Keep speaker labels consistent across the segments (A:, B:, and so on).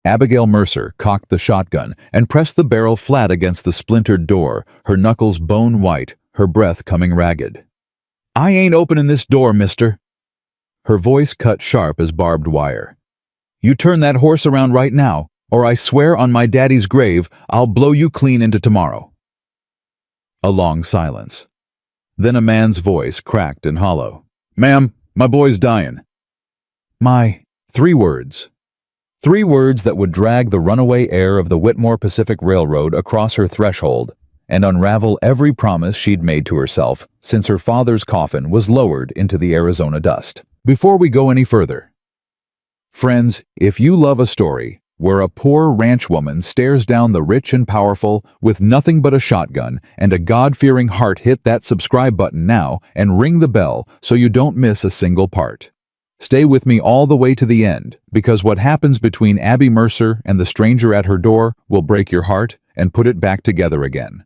A: Abigail Mercer cocked the shotgun and pressed the barrel flat against the splintered door, her knuckles bone white, her breath coming ragged. "I ain't opening this door, mister." Her voice cut sharp as barbed wire. "You turn that horse around right now, or I swear on my daddy's grave I'll blow you clean into tomorrow." A long silence. Then a man's voice cracked and hollow. "Ma'am, my boy's dying." My, 3 words. 3 words that would drag the runaway heir of the Whitmore Pacific Railroad across her threshold and unravel every promise she'd made to herself since her father's coffin was lowered into the Arizona dust. Before we go any further, friends, if you love a story where a poor ranch woman stares down the rich and powerful with nothing but a shotgun and a God-fearing heart, hit that subscribe button now and ring the bell so you don't miss a single part. Stay with me all the way to the end, because what happens between Abby Mercer and the stranger at her door will break your heart and put it back together again.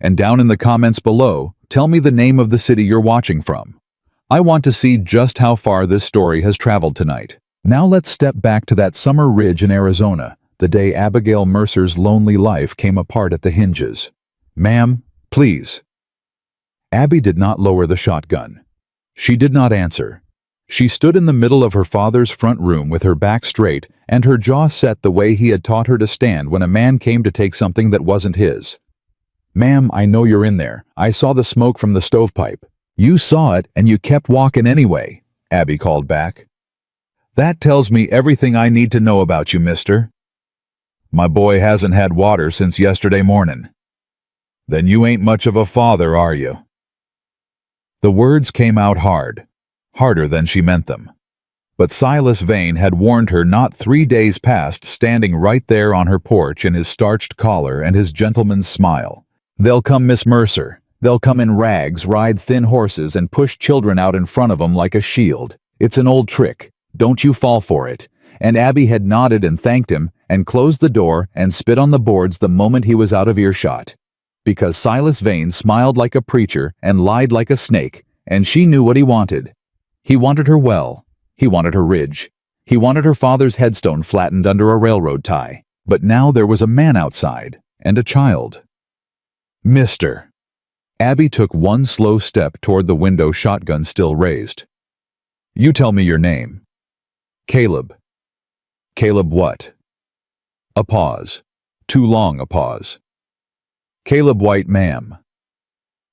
A: And down in the comments below, tell me the name of the city you're watching from. I want to see just how far this story has traveled tonight. Now let's step back to that summer ridge in Arizona, the day Abigail Mercer's lonely life came apart at the hinges. "Ma'am, please." Abby did not lower the shotgun. She did not answer. She stood in the middle of her father's front room with her back straight and her jaw set the way he had taught her to stand when a man came to take something that wasn't his. "Ma'am, I know you're in there. I saw the smoke from the stovepipe." "You saw it and you kept walking anyway," Abby called back. "That tells me everything I need to know about you, mister." "My boy hasn't had water since yesterday morning." "Then you ain't much of a father, are you?" The words came out hard, harder than she meant them. But Silas Vane had warned her not 3 days past, standing right there on her porch in his starched collar and his gentleman's smile. "They'll come, Miss Mercer. They'll come in rags, ride thin horses, and push children out in front of 'em like a shield. It's an old trick. Don't you fall for it." And Abby had nodded and thanked him and closed the door and spit on the boards the moment he was out of earshot. Because Silas Vane smiled like a preacher and lied like a snake, and she knew what he wanted. He wanted her well. He wanted her ridge. He wanted her father's headstone flattened under a railroad tie. But now there was a man outside, and a child. "Mister." Abby took one slow step toward the window, shotgun still raised. "You tell me your name." "Caleb." "Caleb what?" A pause. Too long a pause. "Caleb White, ma'am."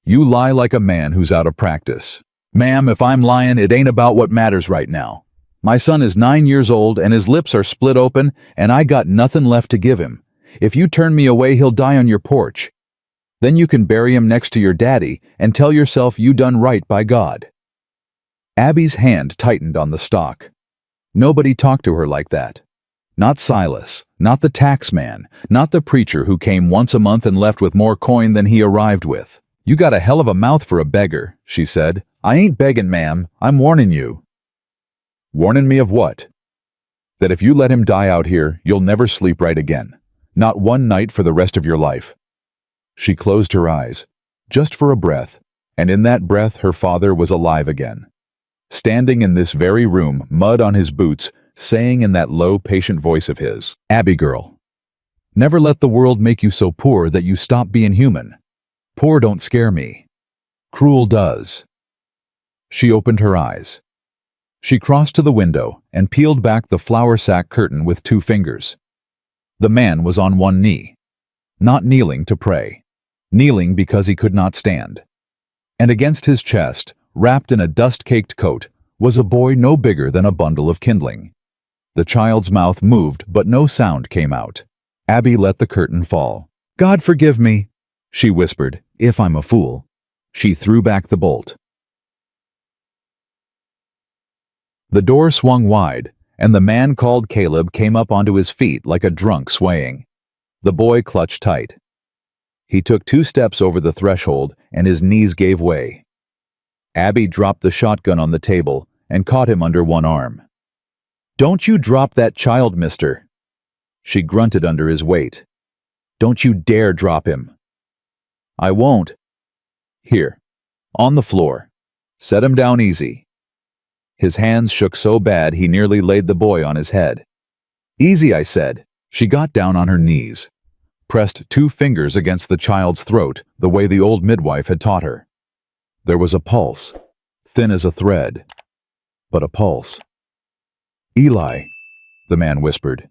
A: "You lie like a man who's out of practice." "Ma'am, if I'm lying, it ain't about what matters right now. My son is 9 years old and his lips are split open and I got nothing left to give him. If you turn me away, he'll die on your porch. Then you can bury him next to your daddy and tell yourself you done right by God." Abby's hand tightened on the stock. Nobody talked to her like that. Not Silas, not the tax man, not the preacher who came once a month and left with more coin than he arrived with. "You got a hell of a mouth for a beggar," she said. "I ain't begging, ma'am. I'm warning you." "Warning me of what?" "That if you let him die out here, you'll never sleep right again. Not one night for the rest of your life." She closed her eyes, just for a breath, and in that breath her father was alive again. Standing in this very room, mud on his boots, saying in that low, patient voice of his, "Abby girl, never let the world make you so poor that you stop being human. Poor don't scare me. Cruel does." She opened her eyes. She crossed to the window and peeled back the flour sack curtain with 2 fingers. The man was on one knee, not kneeling to pray, kneeling because he could not stand. And against his chest, wrapped in a dust-caked coat, was a boy no bigger than a bundle of kindling. The child's mouth moved, but no sound came out. Abby let the curtain fall. "God forgive me," she whispered, "if I'm a fool." She threw back the bolt. The door swung wide, and the man called Caleb came up onto his feet like a drunk swaying. The boy clutched tight. He took 2 steps over the threshold, and his knees gave way. Abby dropped the shotgun on the table and caught him under one arm. "Don't you drop that child, mister." She grunted under his weight. "Don't you dare drop him." "I won't." "Here, on the floor. Set him down easy." His hands shook so bad he nearly laid the boy on his head. "Easy, I said. She got down on her knees, pressed 2 fingers against the child's throat the way the old midwife had taught her. There was a pulse, thin as a thread, but a pulse. "Eli," the man whispered.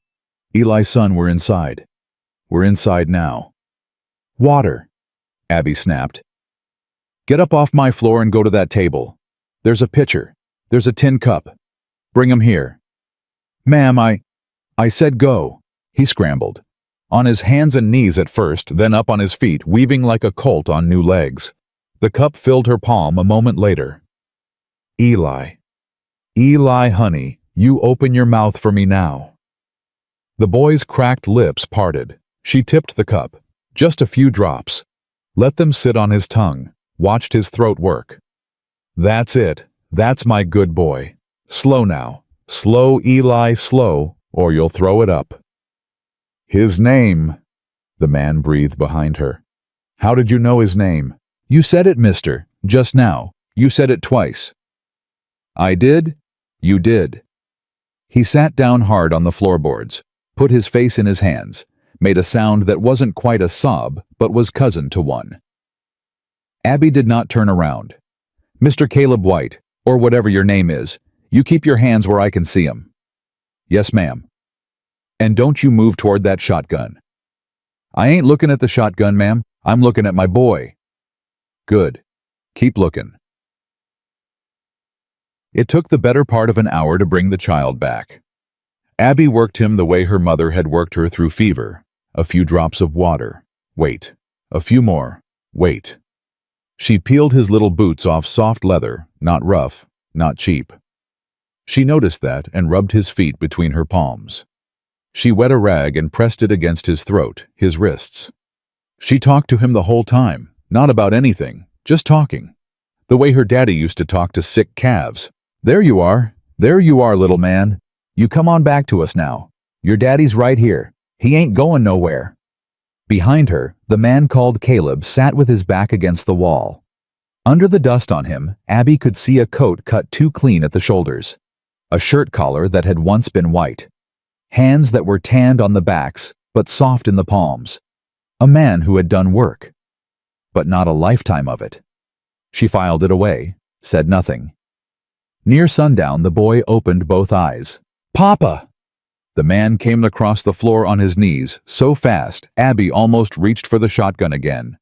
A: "Eli, son, we're inside. We're inside now." "Water," Abby snapped. "Get up off my floor and go to that table. There's a pitcher. There's a tin cup. Bring 'em here." "Ma'am, I said go." He scrambled. On his hands and knees at first, then up on his feet, weaving like a colt on new legs. The cup filled her palm a moment later. "Eli. Eli, honey, you open your mouth for me now." The boy's cracked lips parted. She tipped the cup. Just a few drops. Let them sit on his tongue. Watched his throat work. "That's it. That's my good boy. Slow now. Slow, Eli, slow, or you'll throw it up." "His name," the man breathed behind her. "How did you know his name?" "You said it, mister, just now. You said it twice." "I did? You did." He sat down hard on the floorboards, put his face in his hands, made a sound that wasn't quite a sob, but was cousin to one. Abby did not turn around. "Mr. Caleb White, or whatever your name is, you keep your hands where I can see 'em." "Yes, ma'am." "And don't you move toward that shotgun." "I ain't looking at the shotgun, ma'am. I'm looking at my boy." "Good. Keep looking." It took the better part of an hour to bring the child back. Abby worked him the way her mother had worked her through fever. A few drops of water. Wait. A few more. Wait. She peeled his little boots off soft leather, not rough, not cheap. She noticed that and rubbed his feet between her palms. She wet a rag and pressed it against his throat, his wrists. She talked to him the whole time, not about anything, just talking. The way her daddy used to talk to sick calves. There you are, little man. You come on back to us now. Your daddy's right here. He ain't going nowhere." Behind her, the man called Caleb sat with his back against the wall. Under the dust on him, Abby could see a coat cut too clean at the shoulders. A shirt collar that had once been white. Hands that were tanned on the backs, but soft in the palms. A man who had done work. But not a lifetime of it. She filed it away, said nothing. Near sundown, the boy opened both eyes. "Papa!" The man came across the floor on his knees, so fast, Abby almost reached for the shotgun again.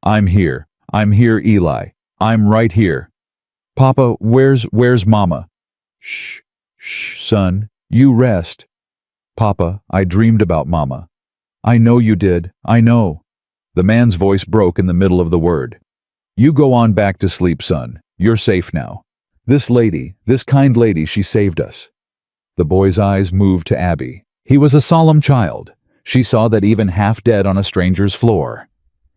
A: I'm here, Eli. I'm right here." "Papa, where's Mama?" Shh, son, you rest." "Papa, I dreamed about Mama." "I know you did, I know." The man's voice broke in the middle of the word. "You go on back to sleep, son. You're safe now. This kind lady, she saved us." The boy's eyes moved to Abby. He was a solemn child. She saw that even half dead on a stranger's floor.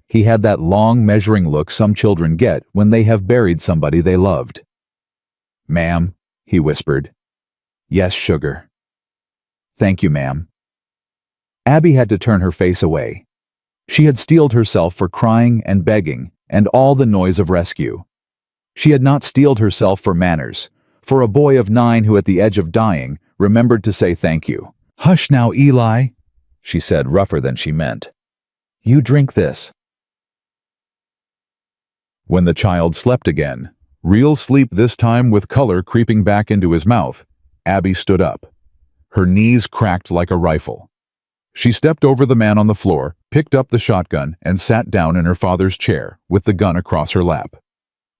A: He had that long, measuring look some children get when they have buried somebody they loved. "Ma'am," he whispered. "Yes, sugar." "Thank you, ma'am." Abby had to turn her face away. She had steeled herself for crying and begging and all the noise of rescue. She had not steeled herself for manners, for a boy of 9 who at the edge of dying remembered to say thank you. "Hush now, Eli," she said, rougher than she meant. "You drink this." When the child slept again, real sleep this time with color creeping back into his mouth, Abby stood up. Her knees cracked like a rifle. She stepped over the man on the floor, picked up the shotgun, and sat down in her father's chair with the gun across her lap.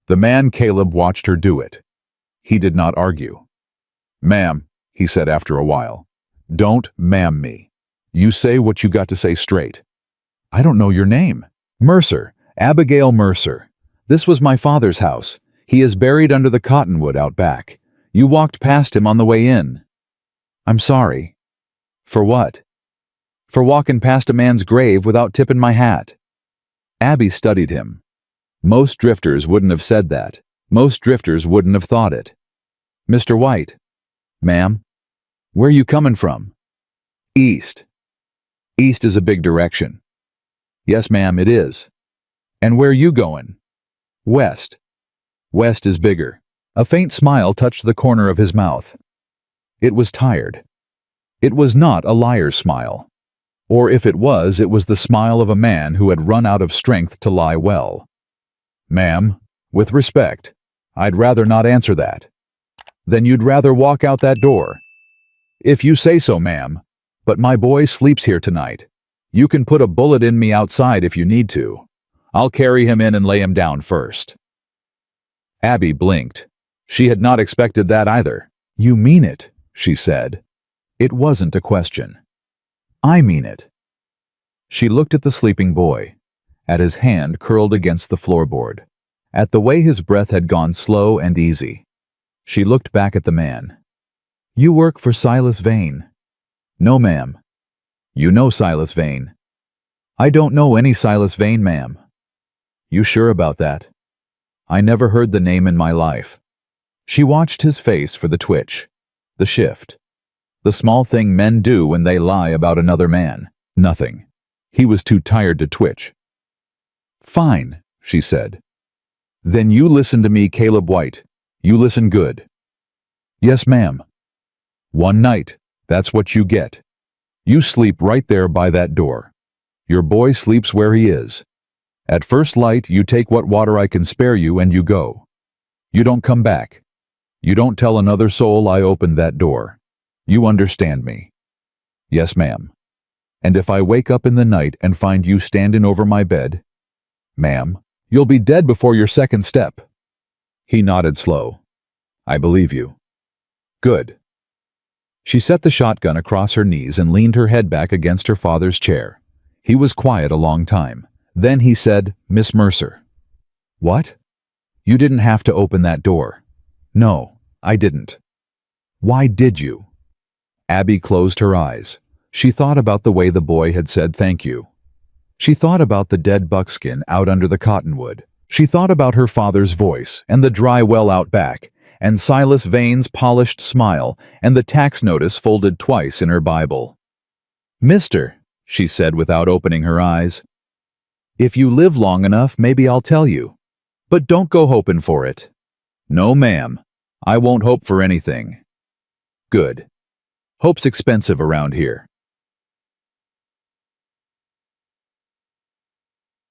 A: The man Caleb watched her do it. He did not argue. "Ma'am," he said after a while, "don't ma'am me. You say what you got to say straight." "I don't know your name." "Mercer, Abigail Mercer. This was my father's house. He is buried under the cottonwood out back. You walked past him on the way in." "I'm sorry." "For what?" "For walking past a man's grave without tipping my hat." Abby studied him. Most drifters wouldn't have said that. Most drifters wouldn't have thought it. "Mr. White." "Ma'am?" "Where you coming from?" "East." "East is a big direction." "Yes, ma'am, it is." "And where you going?" "West." "West is bigger." A faint smile touched the corner of his mouth. It was tired. It was not a liar's smile. Or if it was the smile of a man who had run out of strength to lie well. "Ma'am, with respect, I'd rather not answer that." "Then you'd rather walk out that door?" "If you say so, ma'am. But my boy sleeps here tonight. You can put a bullet in me outside if you need to. I'll carry him in and lay him down first." Abby blinked. She had not expected that either. "You mean it," she said. It wasn't a question. "I mean it." She looked at the sleeping boy, at his hand curled against the floorboard, at the way his breath had gone slow and easy. She looked back at the man. "You work for Silas Vane?" "No, ma'am." "You know Silas Vane?" "I don't know any Silas Vane, ma'am." "You sure about that?" "I never heard the name in my life." She watched his face for the twitch, the shift, the small thing men do when they lie about another man. Nothing. He was too tired to twitch. "Fine," she said. "Then you listen to me, Caleb White. You listen good." "Yes, ma'am." "One night, that's what you get. You sleep right there by that door. Your boy sleeps where he is. At first light, you take what water I can spare you and you go. You don't come back. You don't tell another soul I opened that door. You understand me?" "Yes, ma'am." "And if I wake up in the night and find you standing over my bed?" "Ma'am, you'll be dead before your second step." He nodded slow. "I believe you." "Good." She set the shotgun across her knees and leaned her head back against her father's chair. He was quiet a long time. Then he said, "Miss Mercer." "What?" "You didn't have to open that door." "No, I didn't." "Why did you?" Abby closed her eyes. She thought about the way the boy had said thank you. She thought about the dead buckskin out under the cottonwood. She thought about her father's voice and the dry well out back, and Silas Vane's polished smile and the tax notice folded twice in her Bible. "Mister," she said without opening her eyes, "if you live long enough, maybe I'll tell you. But don't go hoping for it." "No, ma'am. I won't hope for anything." "Good. Hope's expensive around here."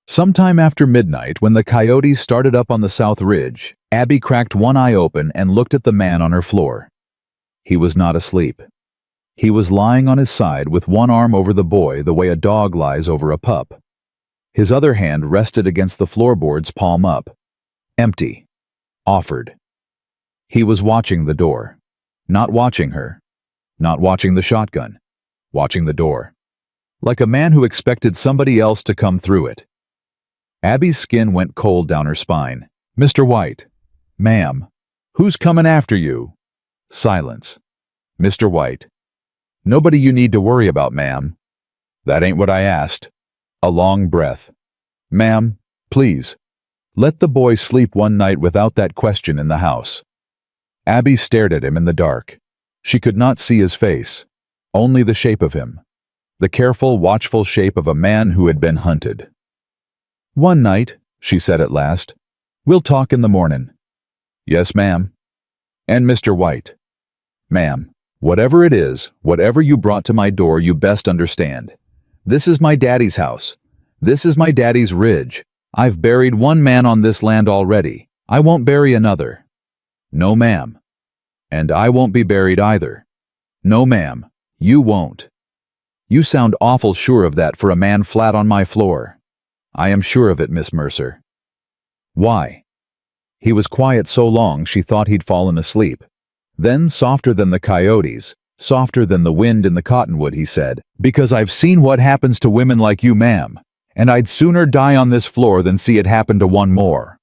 A: Sometime after midnight, when the coyotes started up on the south ridge, Abby cracked one eye open and looked at the man on her floor. He was not asleep. He was lying on his side with one arm over the boy the way a dog lies over a pup. His other hand rested against the floorboards, palm up. Empty. Offered. He was watching the door. Not watching her. Not watching the shotgun. Watching the door. Like a man who expected somebody else to come through it. Abby's skin went cold down her spine. "Mr. White." "Ma'am." "Who's coming after you?" Silence. "Mr. White." "Nobody you need to worry about, ma'am." "That ain't what I asked." A long breath. "Ma'am, please. Let the boy sleep one night without that question in the house." Abby stared at him in the dark. She could not see his face, only the shape of him. The careful, watchful shape of a man who had been hunted. "One night," she said at last. "We'll talk in the mornin'." "Yes, ma'am." "And Mr. White." "Ma'am, whatever it is, whatever you brought to my door, you best understand. This is my daddy's house. This is my daddy's ridge. I've buried one man on this land already. I won't bury another." "No, ma'am." "And I won't be buried either." "No, ma'am, you won't." "You sound awful sure of that for a man flat on my floor." "I am sure of it, Miss Mercer." "Why?" He was quiet so long she thought he'd fallen asleep. Then, softer than the coyotes, softer than the wind in the cottonwood, he said, "Because I've seen what happens to women like you, ma'am, and I'd sooner die on this floor than see it happen to one more."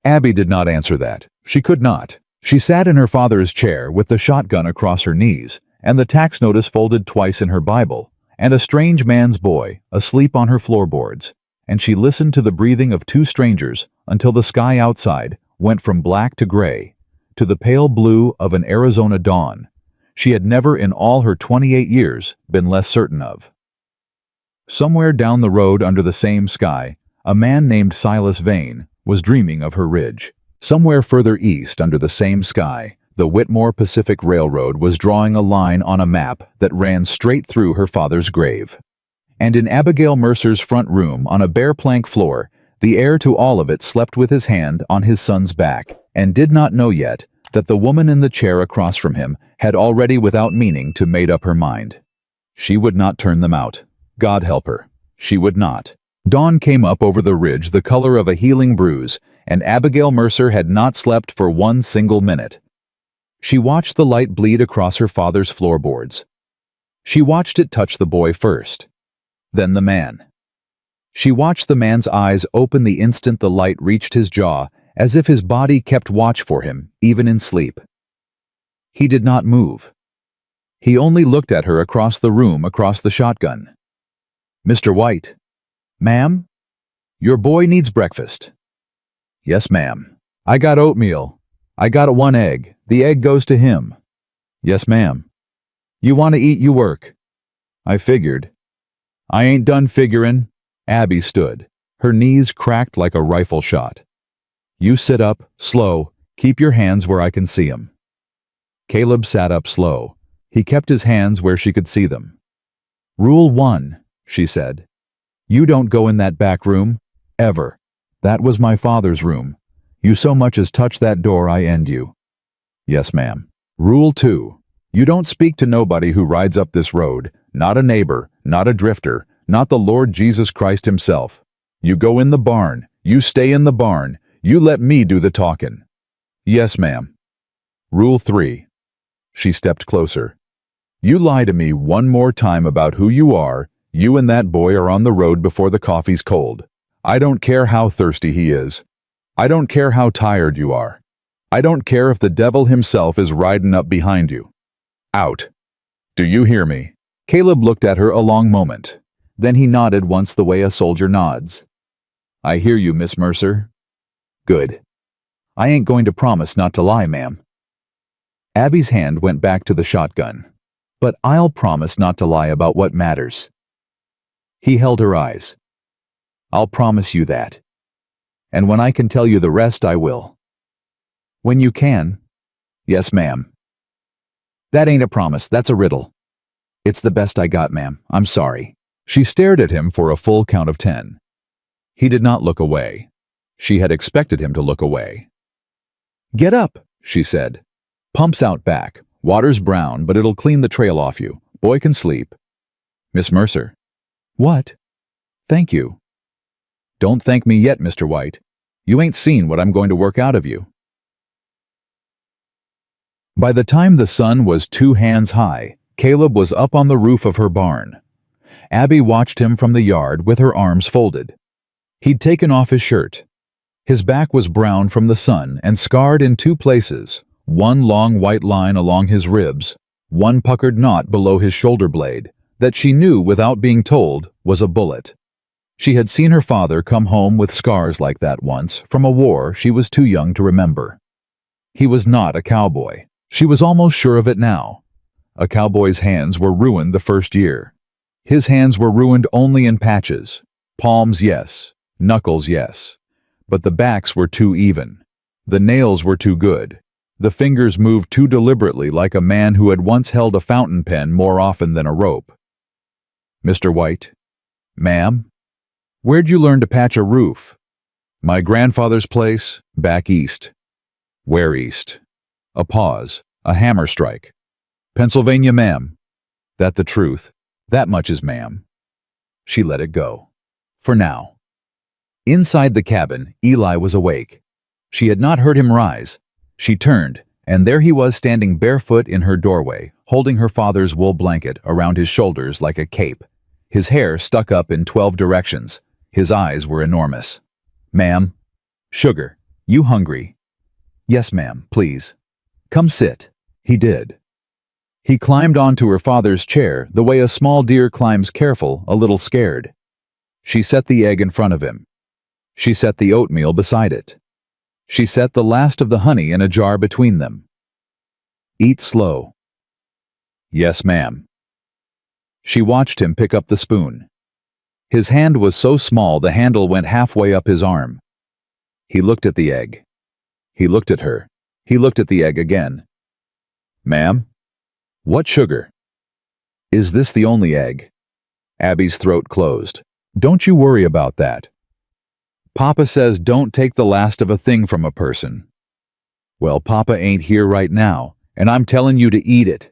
A: Abby did not answer that. She could not. She sat in her father's chair with the shotgun across her knees, and the tax notice folded twice in her Bible, and a strange man's boy asleep on her floorboards, and she listened to the breathing of two strangers until the sky outside went from black to gray, to the pale blue of an Arizona dawn she had never in all her 28 years been less certain of. Somewhere down the road under the same sky, a man named Silas Vane was dreaming of her ridge. Somewhere further east under the same sky, The Whitmore Pacific Railroad was drawing a line on a map that ran straight through her father's grave. And in Abigail Mercer's front room, on a bare plank floor, the heir to all of it slept with his hand on his son's back, and did not know yet that the woman in the chair across from him had already, without meaning to, made up her mind. She would not turn them out. God help her. She would not. Dawn came up over the ridge the color of a healing bruise, and Abigail Mercer had not slept for one single minute. She watched the light bleed across her father's floorboards. She watched it touch the boy first, then the man. She watched the man's eyes open the instant the light reached his jaw, as if his body kept watch for him, even in sleep. He did not move. He only looked at her across the room, across the shotgun. "Mr. White." "Ma'am?" "Your boy needs breakfast." "Yes, ma'am." "I got oatmeal. I got one egg. The egg goes to him." "Yes, ma'am." "You want to eat, you work." "I figured." "I ain't done figuring." Abby stood. Her knees cracked like a rifle shot. "You sit up, slow. Keep your hands where I can see 'em." Caleb sat up slow. He kept his hands where she could see them. "Rule 1, she said. "You don't go in that back room. Ever. That was my father's room. You so much as touch that door, I end you." "Yes, ma'am." "Rule 2. You don't speak to nobody who rides up this road, not a neighbor, not a drifter, not the Lord Jesus Christ himself. You go in the barn. You stay in the barn. You let me do the talking." "Yes, ma'am." "Rule 3. She stepped closer. "You lie to me one more time about who you are, you and that boy are on the road before the coffee's cold. I don't care how thirsty he is. I don't care how tired you are. I don't care if the devil himself is riding up behind you. Out. Do you hear me?" Caleb looked at her a long moment. Then he nodded once, the way a soldier nods. "I hear you, Miss Mercer." "Good. I ain't going to promise not to lie, ma'am." Abby's hand went back to the shotgun. "But I'll promise not to lie about what matters." He held her eyes. "I'll promise you that. And when I can tell you the rest, I will." "When you can?" "Yes, ma'am." "That ain't a promise, that's a riddle." "It's the best I got, ma'am. I'm sorry." She stared at him for a full count of 10. He did not look away. She had expected him to look away. "Get up," she said. "Pump's out back. Water's brown, but it'll clean the trail off you. Boy can sleep." "Miss Mercer." "What?" "Thank you." "Don't thank me yet, Mr. White. You ain't seen what I'm going to work out of you." By the time the sun was 2 hands high, Caleb was up on the roof of her barn. Abby watched him from the yard with her arms folded. He'd taken off his shirt. His back was brown from the sun and scarred in 2 places, one long white line along his ribs, one puckered knot below his shoulder blade, that she knew without being told was a bullet. She had seen her father come home with scars like that once from a war she was too young to remember. He was not a cowboy. She was almost sure of it now. A cowboy's hands were ruined the first year. His hands were ruined only in patches. Palms, yes. Knuckles, yes. But the backs were too even. The nails were too good. The fingers moved too deliberately, like a man who had once held a fountain pen more often than a rope. "Mr. White." "Ma'am?" "Where'd you learn to patch a roof?" "My grandfather's place, back east." "Where east?" A pause, a hammer strike. "Pennsylvania, ma'am." "That the truth. That much is, ma'am." She let it go. For now. Inside the cabin, Eli was awake. She had not heard him rise. She turned, and there he was standing barefoot in her doorway, holding her father's wool blanket around his shoulders like a cape. His hair stuck up in 12 directions. His eyes were enormous. "Ma'am." "Sugar. You hungry?" "Yes, ma'am, please." "Come sit." He did. He climbed onto her father's chair the way a small deer climbs, careful, a little scared. She set the egg in front of him. She set the oatmeal beside it. She set the last of the honey in a jar between them. "Eat slow." "Yes, ma'am." She watched him pick up the spoon. His hand was so small the handle went halfway up his arm. He looked at the egg. He looked at her. He looked at the egg again. Ma'am? What sugar? Is this the only egg? Abby's throat closed. Don't you worry about that. Papa says don't take the last of a thing from a person. Well, Papa ain't here right now, and I'm telling you to eat it.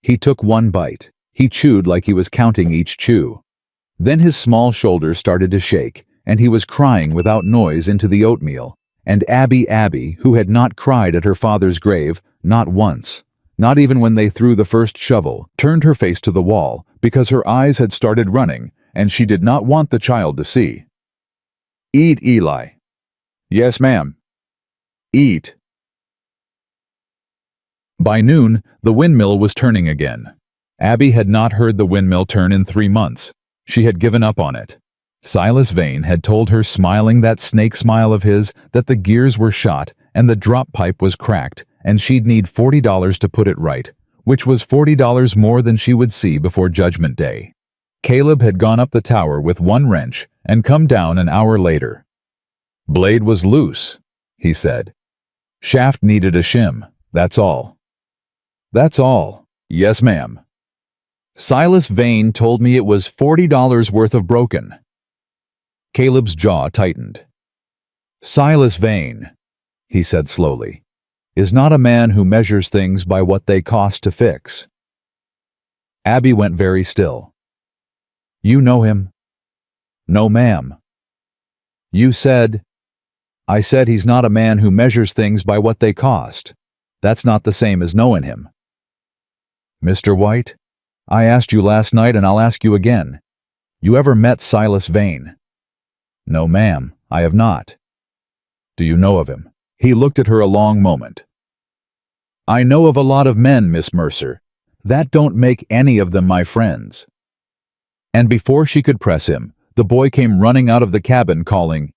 A: He took one bite. He chewed like he was counting each chew. Then his small shoulders started to shake, and he was crying without noise into the oatmeal. And Abby, who had not cried at her father's grave, not once, not even when they threw the first shovel, turned her face to the wall because her eyes had started running, and she did not want the child to see. Eat, Eli. Yes, ma'am. Eat. By noon, the windmill was turning again. Abby had not heard the windmill turn in 3 months. She had given up on it. Silas Vane had told her, smiling that snake smile of his, that the gears were shot and the drop pipe was cracked, and she'd need $40 to put it right, which was $40 more than she would see before Judgment Day. Caleb had gone up the tower with one wrench and come down an hour later. Blade was loose, he said. Shaft needed a shim, that's all. That's all. Yes, ma'am. Silas Vane told me it was $40 worth of broken. Caleb's jaw tightened. Silas Vane, he said slowly, is not a man who measures things by what they cost to fix. Abby went very still. You know him? No, ma'am. You said... I said he's not a man who measures things by what they cost. That's not the same as knowing him. Mr. White, I asked you last night and I'll ask you again. You ever met Silas Vane? No, ma'am, I have not. Do you know of him? He looked at her a long moment. I know of a lot of men, Miss Mercer. That don't make any of them my friends. And before she could press him, the boy came running out of the cabin calling,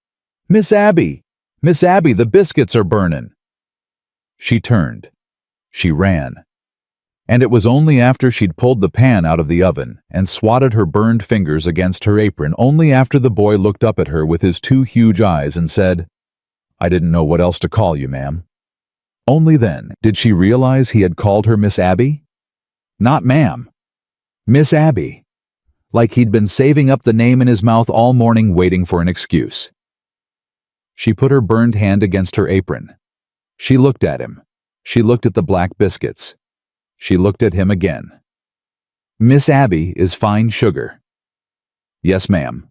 A: Miss Abby! Miss Abby, the biscuits are burnin'. She turned. She ran. And it was only after she'd pulled the pan out of the oven and swatted her burned fingers against her apron, only after the boy looked up at her with his 2 huge eyes and said, I didn't know what else to call you, ma'am. Only then did she realize he had called her Miss Abby. Not ma'am. Miss Abby. Like he'd been saving up the name in his mouth all morning waiting for an excuse. She put her burned hand against her apron. She looked at him. She looked at the black biscuits. She looked at him again. Miss Abby is fine sugar. Yes, ma'am.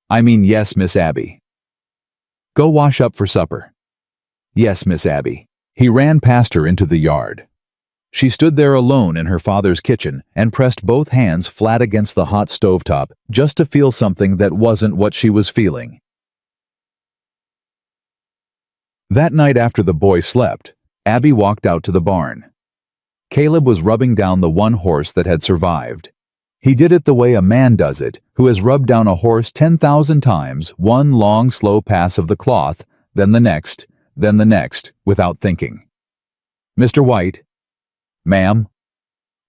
A: I mean, yes, Miss Abby. Go wash up for supper. Yes, Miss Abby. He ran past her into the yard. She stood there alone in her father's kitchen and pressed both hands flat against the hot stovetop just to feel something that wasn't what she was feeling. That night after the boy slept, Abby walked out to the barn. Caleb was rubbing down the one horse that had survived. He did it the way a man does it, who has rubbed down a horse 10,000 times, one long, slow pass of the cloth, then the next, without thinking. Mr. White. Ma'am.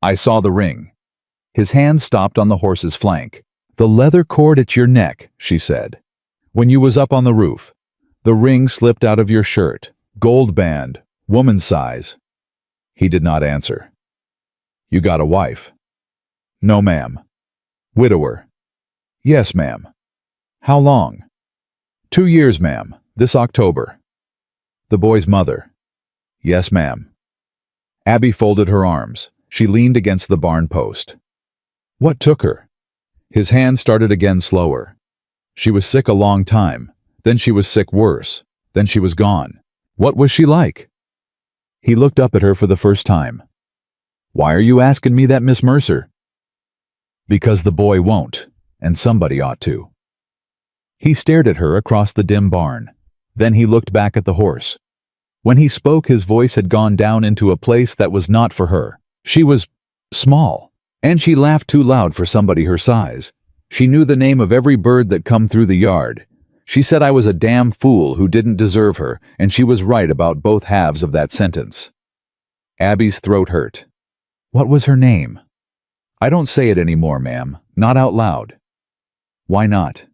A: I saw the ring. His hand stopped on the horse's flank. The leather cord at your neck, she said. When you was up on the roof. The ring slipped out of your shirt. Gold band. Woman's size. He did not answer. You got a wife? No, ma'am. Widower? Yes, ma'am. How long? 2 years, ma'am. This October. The boy's mother? Yes, ma'am. Abby folded her arms. She leaned against the barn post. What took her? His hand started again slower. She was sick a long time. Then she was sick worse. Then she was gone. What was she like? He looked up at her for the first time. Why are you asking me that, Miss Mercer? Because the boy won't, and somebody ought to. He stared at her across the dim barn. Then he looked back at the horse. When he spoke, his voice had gone down into a place that was not for her. She was small, and she laughed too loud for somebody her size. She knew the name of every bird that come through the yard. She said I was a damn fool who didn't deserve her, and she was right about both halves of that sentence. Abby's throat hurt. What was her name? I don't say it anymore, ma'am. Not out loud. Why not?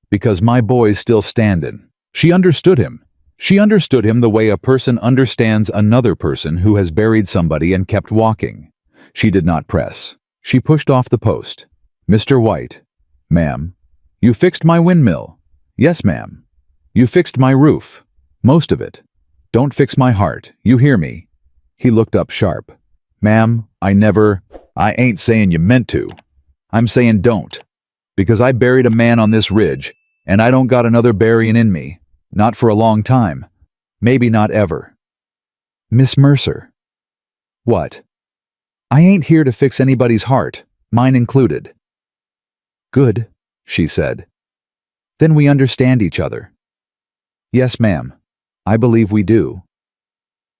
A: Because my boy's still standin'. She understood him. She understood him the way a person understands another person who has buried somebody and kept walking. She did not press. She pushed off the post. "Mr. White." "Ma'am." "You fixed my windmill." "Yes, ma'am." "You fixed my roof." "Most of it." "Don't fix my heart. You hear me?" He looked up sharp. "Ma'am, I ain't saying you meant to. I'm saying don't. Because I buried a man on this ridge, and I don't got another burying in me. Not for a long time. Maybe not ever." "Miss Mercer." "What?" "I ain't here to fix anybody's heart, mine included." "Good," she said. "Then we understand each other." "Yes, ma'am. I believe we do."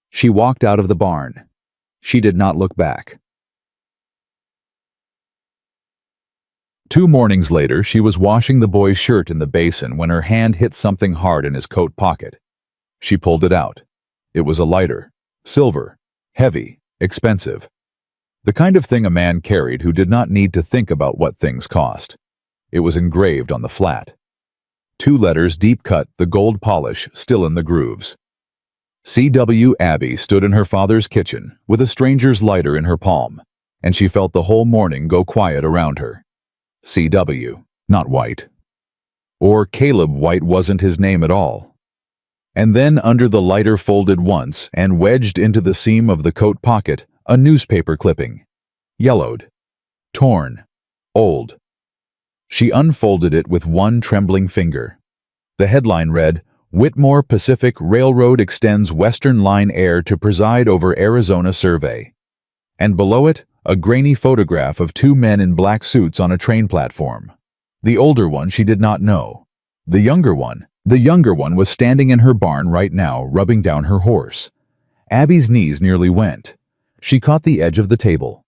A: She walked out of the barn. She did not look back. 2 mornings later, she was washing the boy's shirt in the basin when her hand hit something hard in his coat pocket. She pulled it out. It was a lighter. Silver. Heavy. Expensive. The kind of thing a man carried who did not need to think about what things cost. It was engraved on the flat. 2 letters deep cut, the gold polish still in the grooves. C.W. Abby stood in her father's kitchen with a stranger's lighter in her palm, and she felt the whole morning go quiet around her. C.W., not White. Or Caleb White wasn't his name at all. And then under the lighter folded once and wedged into the seam of the coat pocket, a newspaper clipping. Yellowed. Torn. Old. She unfolded it with one trembling finger. The headline read, "Whitmore Pacific Railroad extends Western Line heir to preside over Arizona survey." And below it, a grainy photograph of 2 men in black suits on a train platform. The older one she did not know. The younger one was standing in her barn right now, rubbing down her horse. Abby's knees nearly went. She caught the edge of the table.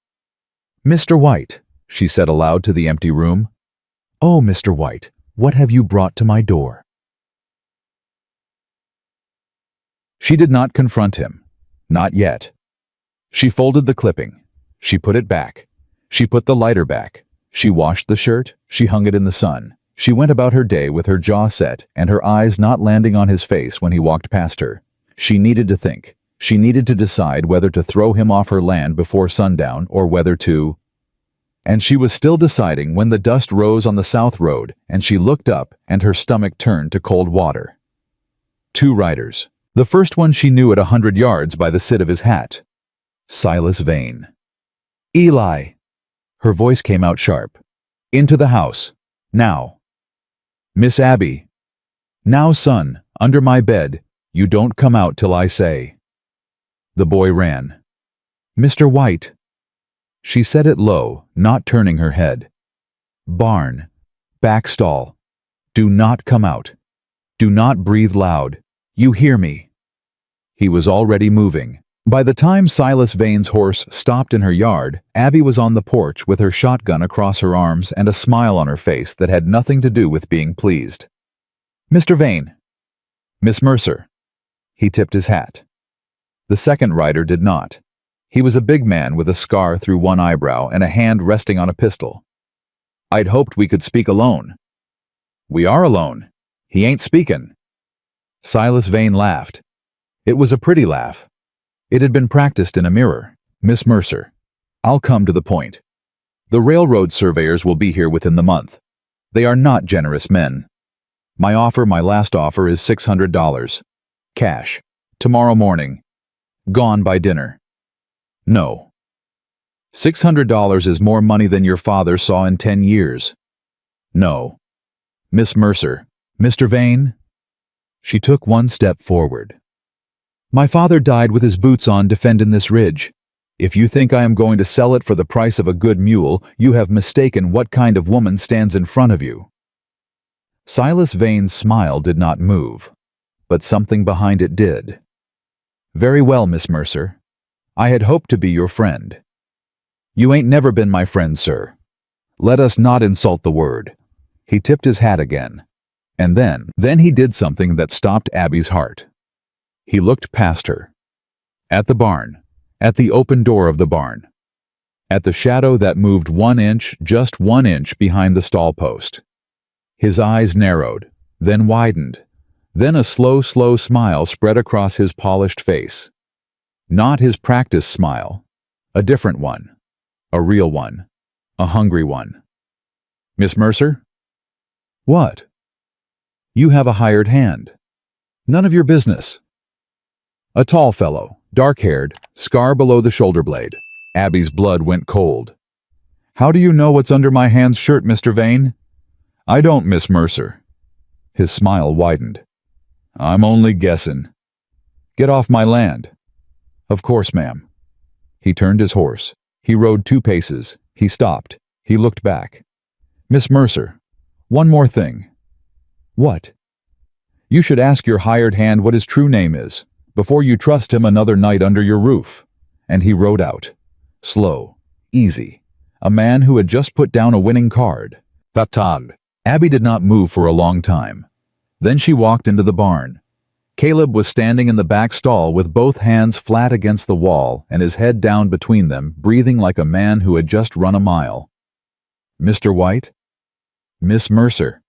A: "Mr. White," she said aloud to the empty room. "Oh, Mr. White, what have you brought to my door?" She did not confront him. Not yet. She folded the clipping. She put it back. She put the lighter back. She washed the shirt. She hung it in the sun. She went about her day with her jaw set and her eyes not landing on his face when he walked past her. She needed to think. She needed to decide whether to throw him off her land before sundown or whether to... And she was still deciding when the dust rose on the south road and she looked up and her stomach turned to cold water. 2 riders. The first one she knew at 100 yards by the sit of his hat. Silas Vane. "Eli!" Her voice came out sharp. "Into the house. Now." "Miss Abby." "Now, son, under my bed. You don't come out till I say." The boy ran. "Mr. White." She said it low, not turning her head. "Barn. Back stall. Do not come out. Do not breathe loud. You hear me." He was already moving. By the time Silas Vane's horse stopped in her yard, Abby was on the porch with her shotgun across her arms and a smile on her face that had nothing to do with being pleased. "Mr. Vane." "Miss Mercer." He tipped his hat. The second rider did not. He was a big man with a scar through one eyebrow and a hand resting on a pistol. "I'd hoped we could speak alone." "We are alone. He ain't speakin'." Silas Vane laughed. It was a pretty laugh. It had been practiced in a mirror. "Miss Mercer, I'll come to the point. The railroad surveyors will be here within the month. They are not generous men. My last offer is $600. Cash. Tomorrow morning. Gone by dinner." "No." $600 is more money than your father saw in 10 years. "No." "Miss Mercer, Mr. Vane?" She took one step forward. "My father died with his boots on defending this ridge. If you think I am going to sell it for the price of a good mule, you have mistaken what kind of woman stands in front of you." Silas Vane's smile did not move, but something behind it did. "Very well, Miss Mercer. I had hoped to be your friend." "You ain't never been my friend, sir. Let us not insult the word." He tipped his hat again. And then he did something that stopped Abby's heart. He looked past her. At the barn. At the open door of the barn. At the shadow that moved 1 inch, just 1 inch behind the stall post. His eyes narrowed, then widened, Then a slow smile spread across his polished face. Not his practice smile. A different one. A real one. A hungry one. "Miss Mercer?" "What?" "You have a hired hand." "None of your business." A tall fellow, dark-haired, scar below the shoulder blade. Abby's blood went cold. "How do you know what's under my hand's shirt, Mr. Vane?" "I don't, Miss Mercer." His smile widened. "I'm only guessing." "Get off my land." "Of course, ma'am." He turned his horse. He rode 2 paces. He stopped. He looked back. "Miss Mercer, one more thing." "What?" "You should ask your hired hand what his true name is, before you trust him another night under your roof." And he rode out. Slow. Easy. A man who had just put down a winning card. Patang. Abby did not move for a long time. Then she walked into the barn. Caleb was standing in the back stall with both hands flat against the wall and his head down between them, breathing like a man who had just run a mile. "Mr. White?" "Miss Mercer."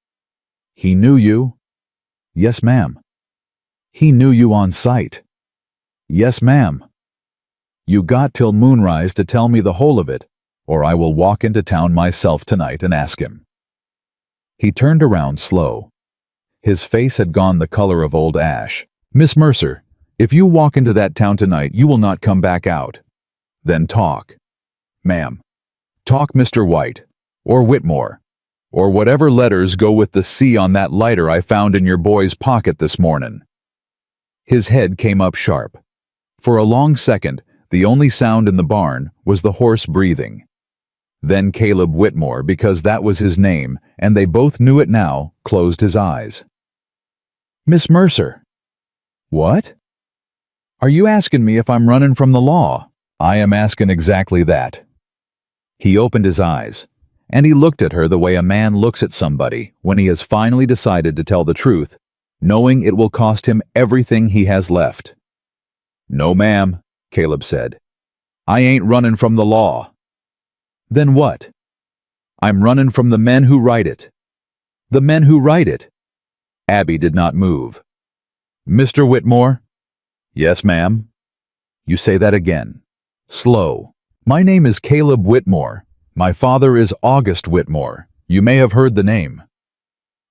A: "He knew you?" "Yes, ma'am." "He knew you on sight?" "Yes, ma'am." "You got till moonrise to tell me the whole of it, or I will walk into town myself tonight and ask him." He turned around slow. His face had gone the color of old ash. "Miss Mercer, if you walk into that town tonight, you will not come back out." "Then talk." "Ma'am." "Talk Mr. White, or Whitmore, or whatever letters go with the C on that lighter I found in your boy's pocket this morning." His head came up sharp. For a long second, the only sound in the barn was the horse breathing. Then Caleb Whitmore, because that was his name, and they both knew it now, closed his eyes. "Miss Mercer." "What?" "Are you asking me if I'm running from the law?" "I am asking exactly that." He opened his eyes, and he looked at her the way a man looks at somebody when he has finally decided to tell the truth, knowing it will cost him everything he has left. "No, ma'am," Caleb said. "I ain't running from the law." "Then what?" "I'm running from the men who write it." "The men who write it?" Abby did not move. "Mr. Whitmore?" "Yes, ma'am." "You say that again. Slow. My name is Caleb Whitmore. My father is August Whitmore. You may have heard the name."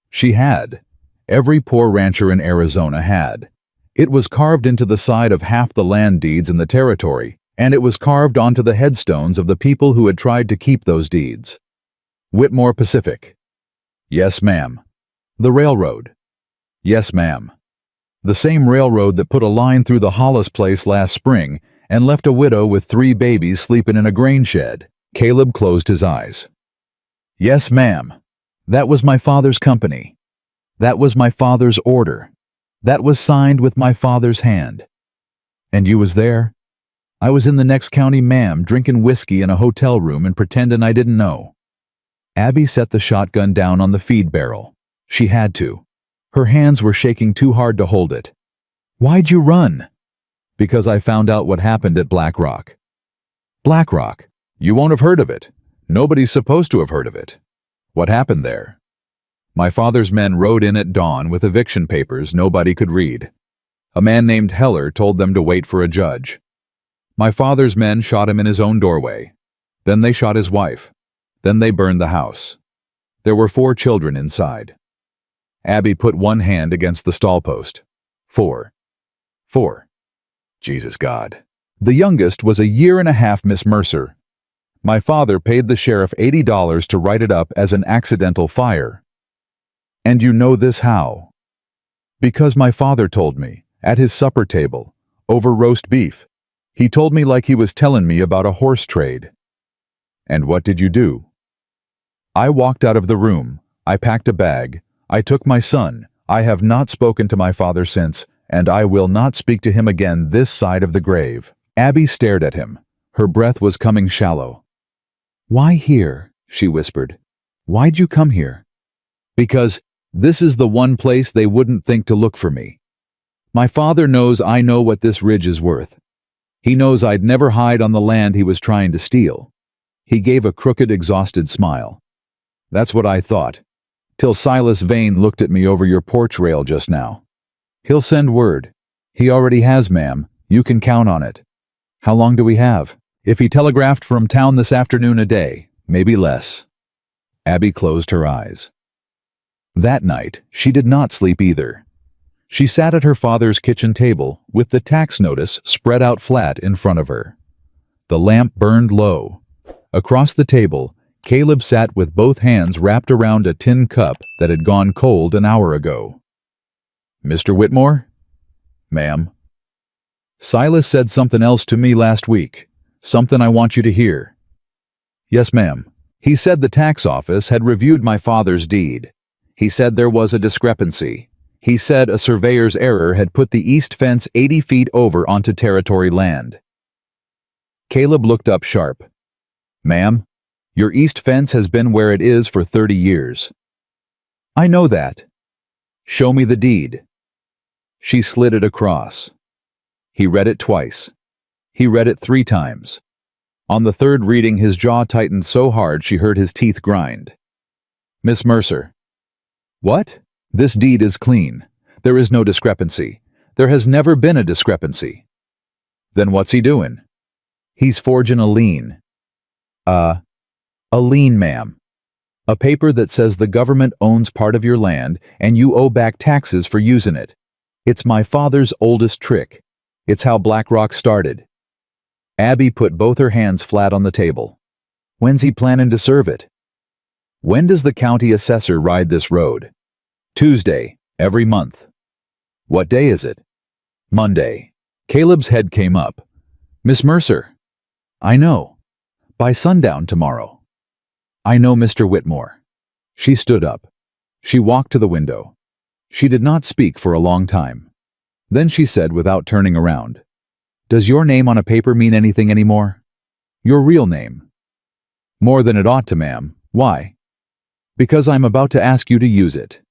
A: She had. Every poor rancher in Arizona had. It was carved into the side of half the land deeds in the territory, and it was carved onto the headstones of the people who had tried to keep those deeds. "Whitmore Pacific." "Yes, ma'am." "The railroad." "Yes, ma'am." "The same railroad that put a line through the Hollis place last spring and left a widow with 3 babies sleeping in a grain shed." Caleb closed his eyes. "Yes, ma'am. That was my father's company. That was my father's order. That was signed with my father's hand." "And you was there?" "I was in the next county, ma'am, drinking whiskey in a hotel room and pretending I didn't know." Abby set the shotgun down on the feed barrel. She had to. Her hands were shaking too hard to hold it. "Why'd you run?" "Because I found out what happened at Black Rock." "Black Rock? You won't have heard of it. Nobody's supposed to have heard of it." "What happened there?" "My father's men rode in at dawn with eviction papers nobody could read. A man named Heller told them to wait for a judge. My father's men shot him in his own doorway. Then they shot his wife. Then they burned the house. There were 4 children inside." Abby put one hand against the stall post. "4. Jesus God. The youngest was a year and a half, Miss Mercer. My father paid the sheriff $80 to write it up as an accidental fire." "And you know this how?" "Because my father told me, at his supper table, over roast beef. He told me like he was telling me about a horse trade." "And what did you do?" "I walked out of the room. I packed a bag. I took my son. I have not spoken to my father since, and I will not speak to him again this side of the grave." Abby stared at him. Her breath was coming shallow. "Why here?" she whispered. "Why'd you come here?" "Because this is the one place they wouldn't think to look for me. My father knows I know what this ridge is worth. He knows I'd never hide on the land he was trying to steal." He gave a crooked, exhausted smile. "That's what I thought, till Silas Vane looked at me over your porch rail just now. He'll send word. He already has, ma'am. You can count on it. How long do we have? If he telegraphed from town this afternoon, a day, maybe less. Abby closed her eyes. That night, she did not sleep either. She sat at her father's kitchen table with the tax notice spread out flat in front of her. The lamp burned low. Across the table, Caleb sat with both hands wrapped around a tin cup that had gone cold an hour ago. Mr. Whitmore? Ma'am. Silas said something else to me last week. Something I want you to hear. Yes, ma'am. He said the tax office had reviewed my father's deed. He said there was a discrepancy. He said a surveyor's error had put the east fence 80 feet over onto territory land. Caleb looked up sharp. Ma'am, your east fence has been where it is for 30 years. I know that. Show me the deed. She slid it across. He read it twice. He read it 3 times. On the third reading, his jaw tightened so hard she heard his teeth grind. Miss Mercer. What? This deed is clean. There is no discrepancy. There has never been a discrepancy. Then what's he doing? He's forging a lien. A lien, ma'am. A paper that says the government owns part of your land and you owe back taxes for using it. It's my father's oldest trick. It's how BlackRock started. Abby put both her hands flat on the table. When's he planning to serve it? When does the county assessor ride this road? Tuesday, every month. What day is it? Monday. Caleb's head came up. Miss Mercer. I know. By sundown tomorrow. I know, Mr. Whitmore. She stood up. She walked to the window. She did not speak for a long time. Then she said without turning around, Does your name on a paper mean anything anymore? Your real name? More than it ought to, ma'am. Why? Because I'm about to ask you to use it.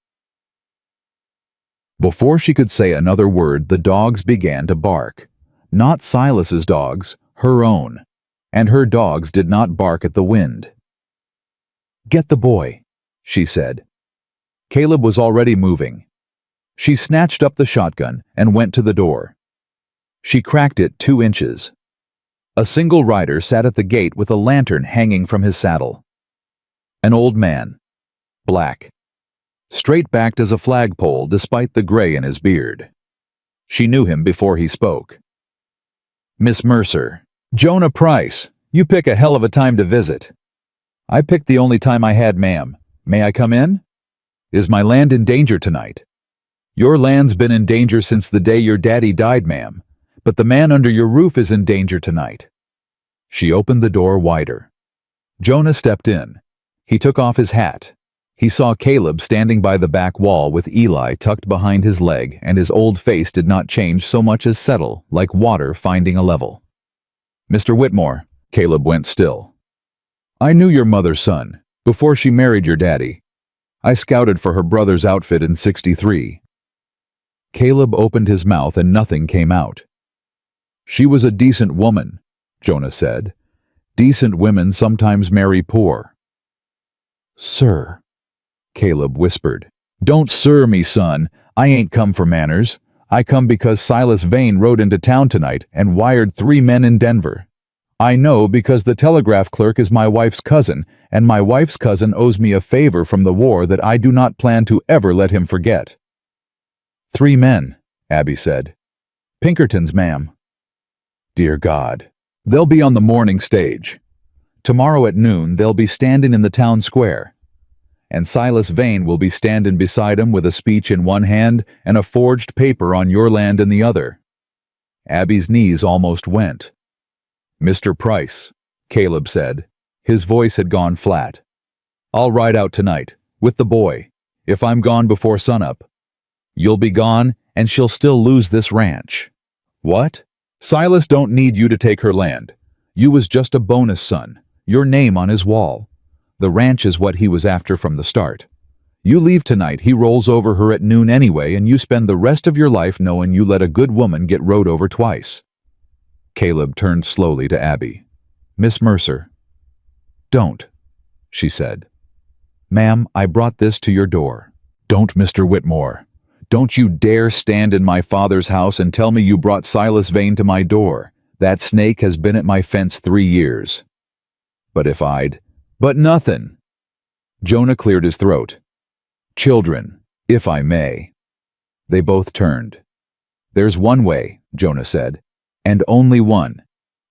A: Before she could say another word, the dogs began to bark. Not Silas's dogs, her own. And her dogs did not bark at the wind. Get the boy, she said. Caleb was already moving. She snatched up the shotgun and went to the door. She cracked it 2 inches. A single rider sat at the gate with a lantern hanging from his saddle. An old man. Black. Straight-backed as a flagpole despite the gray in his beard. She knew him before he spoke. Miss Mercer. Jonah Price, you pick a hell of a time to visit. I picked the only time I had, ma'am. May I come in? Is my land in danger tonight? Your land's been in danger since the day your daddy died, ma'am. But the man under your roof is in danger tonight. She opened the door wider. Jonah stepped in. He took off his hat. He saw Caleb standing by the back wall with Eli tucked behind his leg, and his old face did not change so much as settle, like water finding a level. Mr. Whitmore, Caleb went still. I knew your mother's son, before she married your daddy. I scouted for her brother's outfit in '63. Caleb opened his mouth and nothing came out. She was a decent woman, Jonah said. Decent women sometimes marry poor. Sir, Caleb whispered. Don't sir me, son. I ain't come for manners. I come because Silas Vane rode into town tonight and wired 3 men in Denver. I know because the telegraph clerk is my wife's cousin, and my wife's cousin owes me a favor from the war that I do not plan to ever let him forget. 3 men, Abby said. Pinkertons, ma'am. Dear God. They'll be on the morning stage. Tomorrow at noon they'll be standing in the town square. And Silas Vane will be standing beside him with a speech in one hand and a forged paper on your land in the other. Abby's knees almost went. Mr. Price, Caleb said. His voice had gone flat. I'll ride out tonight, with the boy, if I'm gone before sunup. You'll be gone, and she'll still lose this ranch. What? Silas don't need you to take her land. You was just a bonus son, your name on his wall. The ranch is what he was after from the start. You leave tonight, he rolls over her at noon anyway, and you spend the rest of your life knowing you let a good woman get rode over twice. Caleb turned slowly to Abby. Miss Mercer. Don't, she said. Ma'am, I brought this to your door. Don't, Mr. Whitmore. Don't you dare stand in my father's house and tell me you brought Silas Vane to my door. That snake has been at my fence 3 years. But nothing. Jonah cleared his throat. Children, if I may. They both turned. There's one way, Jonah said, and only one.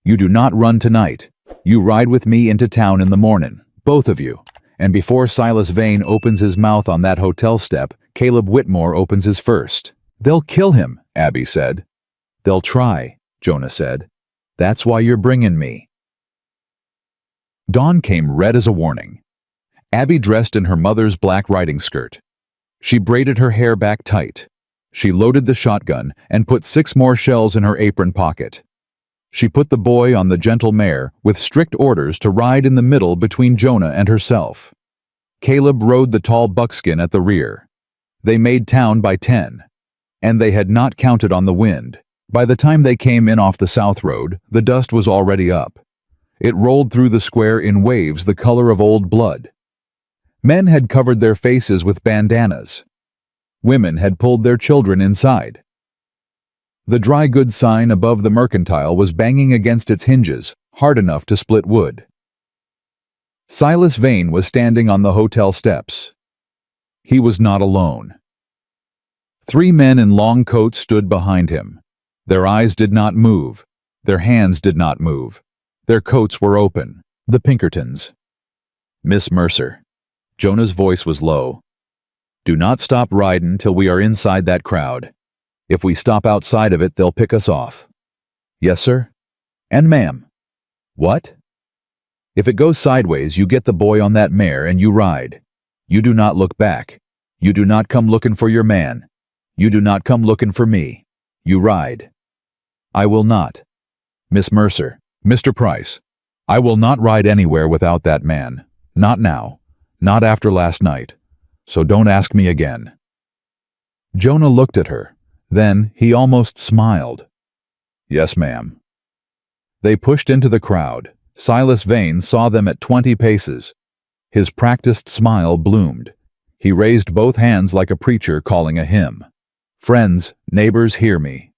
A: You do not run tonight. You ride with me into town in the morning, both of you. And before Silas Vane opens his mouth on that hotel step, Caleb Whitmore opens his first. They'll kill him, Abby said. They'll try, Jonah said. That's why you're bringing me. Dawn came red as a warning. Abby dressed in her mother's black riding skirt. She braided her hair back tight. She loaded the shotgun and put 6 more shells in her apron pocket. She put the boy on the gentle mare with strict orders to ride in the middle between Jonah and herself. Caleb rode the tall buckskin at the rear. They made town by 10. And they had not counted on the wind. By the time they came in off the south road, the dust was already up. It rolled through the square in waves the color of old blood. Men had covered their faces with bandanas. Women had pulled their children inside. The dry goods sign above the mercantile was banging against its hinges, hard enough to split wood. Silas Vane was standing on the hotel steps. He was not alone. 3 men in long coats stood behind him. Their eyes did not move. Their hands did not move. Their coats were open. The Pinkertons. Miss Mercer. Jonah's voice was low. Do not stop riding till we are inside that crowd. If we stop outside of it, they'll pick us off. Yes, sir? And ma'am. What? If it goes sideways, you get the boy on that mare and you ride. You do not look back. You do not come looking for your man. You do not come looking for me. You ride. I will not. Miss Mercer, Mr. Price, I will not ride anywhere without that man. Not now. Not after last night. So don't ask me again. Jonah looked at her. Then he almost smiled. Yes, ma'am. They pushed into the crowd. Silas Vane saw them at 20 paces. His practiced smile bloomed. He raised both hands like a preacher calling a hymn. Friends, neighbors, hear me.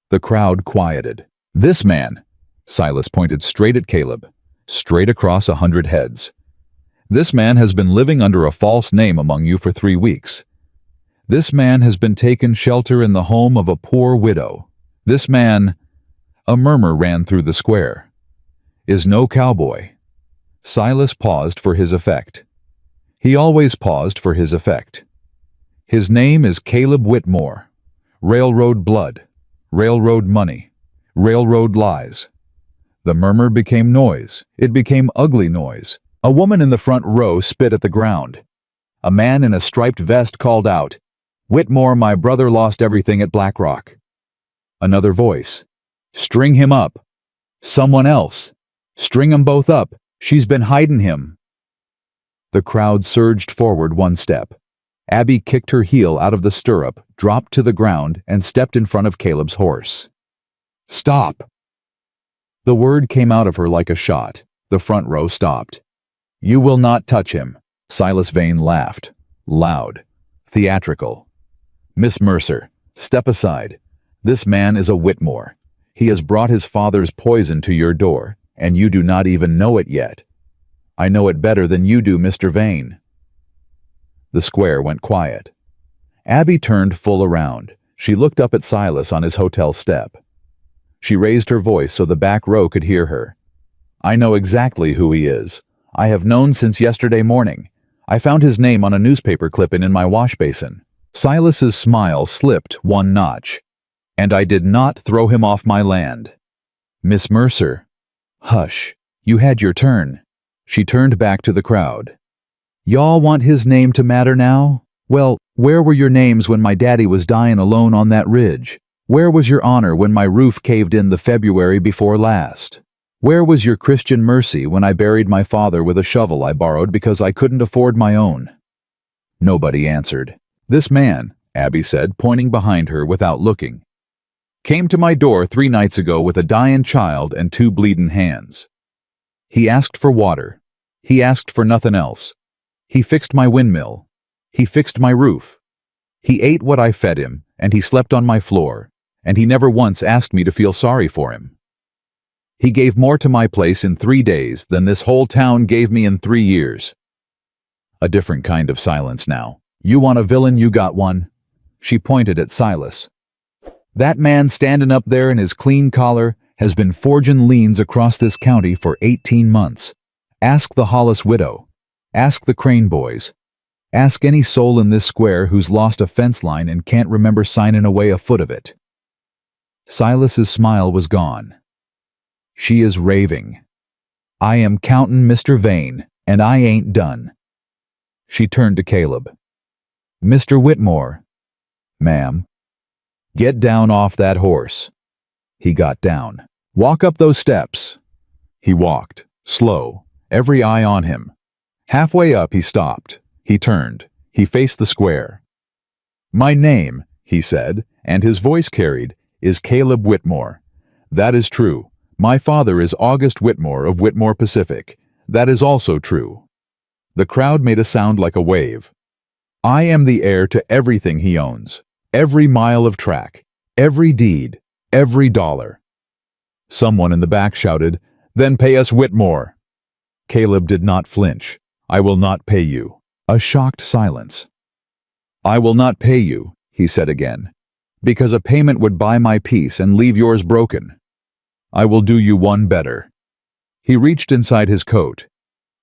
A: The crowd quieted. This man, Silas pointed straight at Caleb, straight across 100 heads. This man has been living under a false name among you for 3 weeks. This man has been taken shelter in the home of a poor widow. This man, a murmur ran through the square, is no cowboy. Silas paused for his effect. He always paused for his effect. His name is Caleb Whitmore. Railroad blood, railroad money, railroad lies. The murmur became noise. It became ugly noise. A woman in the front row spit at the ground. A man in a striped vest called out, Whitmore, my brother lost everything at Black Rock. Another voice. String him up. Someone else. String 'em both up. She's been hiding him. The crowd surged forward 1 step. Abby kicked her heel out of the stirrup, dropped to the ground, and stepped in front of Caleb's horse. Stop! The word came out of her like a shot. The front row stopped. You will not touch him. Silas Vane laughed. Loud. Theatrical. Miss Mercer, step aside. This man is a Whitmore. He has brought his father's poison to your door, and you do not even know it yet. I know it better than you do, Mr. Vane. The square went quiet. Abby turned full around. She looked up at Silas on his hotel step. She raised her voice so the back row could hear her. I know exactly who he is. I have known since yesterday morning. I found his name on a newspaper clipping in my wash basin. Silas's smile slipped 1 notch. And I did not throw him off my land. Miss Mercer. Hush. You had your turn. She turned back to the crowd. Y'all want his name to matter now? Well, where were your names when my daddy was dying alone on that ridge? Where was your honor when my roof caved in the February before last? Where was your Christian mercy when I buried my father with a shovel I borrowed because I couldn't afford my own? Nobody answered. This man, Abby said, pointing behind her without looking, came to my door 3 nights ago with a dying child and 2 bleeding hands. He asked for water. He asked for nothing else. He fixed my windmill. He fixed my roof. He ate what I fed him, and he slept on my floor, and he never once asked me to feel sorry for him. He gave more to my place in 3 days than this whole town gave me in 3 years. A different kind of silence now. You want a villain, you got one. She pointed at Silas. That man standing up there in his clean collar has been forging liens across this county for 18 months. Ask the Hollis widow. Ask the Crane boys. Ask any soul in this square who's lost a fence line and can't remember signing away a foot of it. Silas's smile was gone. She is raving. I am counting Mr. Vane, and I ain't done. She turned to Caleb. Mr. Whitmore. Ma'am. Get down off that horse. He got down. Walk up those steps. He walked, slow, every eye on him. Halfway up he stopped. He turned. He faced the square. My name, he said, and his voice carried, is Caleb Whitmore. That is true. My father is August Whitmore of Whitmore Pacific. That is also true. The crowd made a sound like a wave. I am the heir to everything he owns. Every mile of track. Every deed. Every dollar. Someone in the back shouted, Then pay us Whitmore. Caleb did not flinch. I will not pay you. A shocked silence. I will not pay you, he said again, because a payment would buy my peace and leave yours broken. I will do you one better. He reached inside his coat.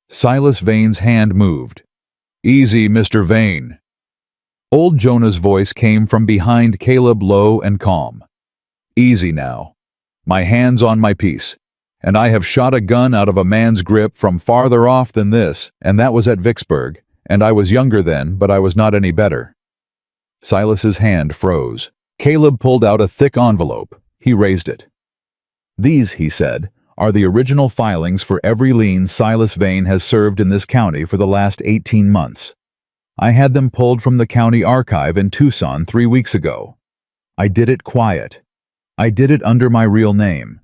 A: Silas Vane's hand moved. Easy, Mr. Vane. Old Jonah's voice came from behind Caleb, low and calm. Easy now. My hand's on my piece, and I have shot a gun out of a man's grip from farther off than this, and that was at Vicksburg, and I was younger then, but I was not any better. Silas's hand froze. Caleb pulled out a thick envelope. He raised it. These, he said, are the original filings for every lien Silas Vane has served in this county for the last 18 months. I had them pulled from the county archive in Tucson 3 weeks ago. I did it quiet. I did it under my real name,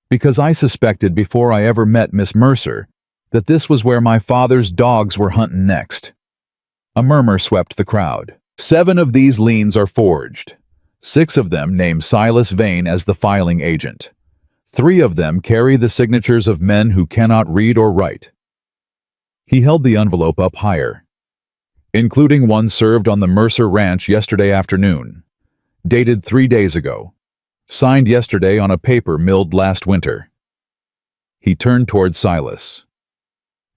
A: because I suspected before I ever met Miss Mercer that this was where my father's dogs were hunting next. A murmur swept the crowd. 7 of these liens are forged. 6 of them name Silas Vane as the filing agent. 3 of them carry the signatures of men who cannot read or write. He held the envelope up higher, including one served on the Mercer Ranch yesterday afternoon, dated 3 days ago, signed yesterday on a paper milled last winter. He turned toward Silas.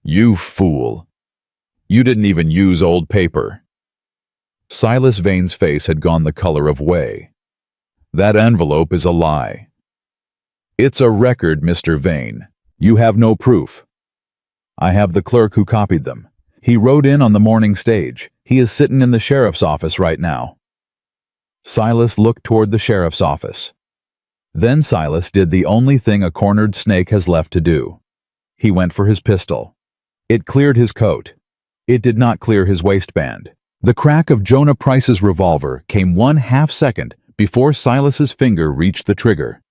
A: You fool. You didn't even use old paper. Silas Vane's face had gone the color of whey. That envelope is a lie. It's a record, Mr. Vane. You have no proof. I have the clerk who copied them. He rode in on the morning stage. He is sitting in the sheriff's office right now. Silas looked toward the sheriff's office. Then Silas did the only thing a cornered snake has left to do. He went for his pistol. It cleared his coat. It did not clear his waistband. The crack of Jonah Price's revolver came 1/2 second before Silas's finger reached the trigger.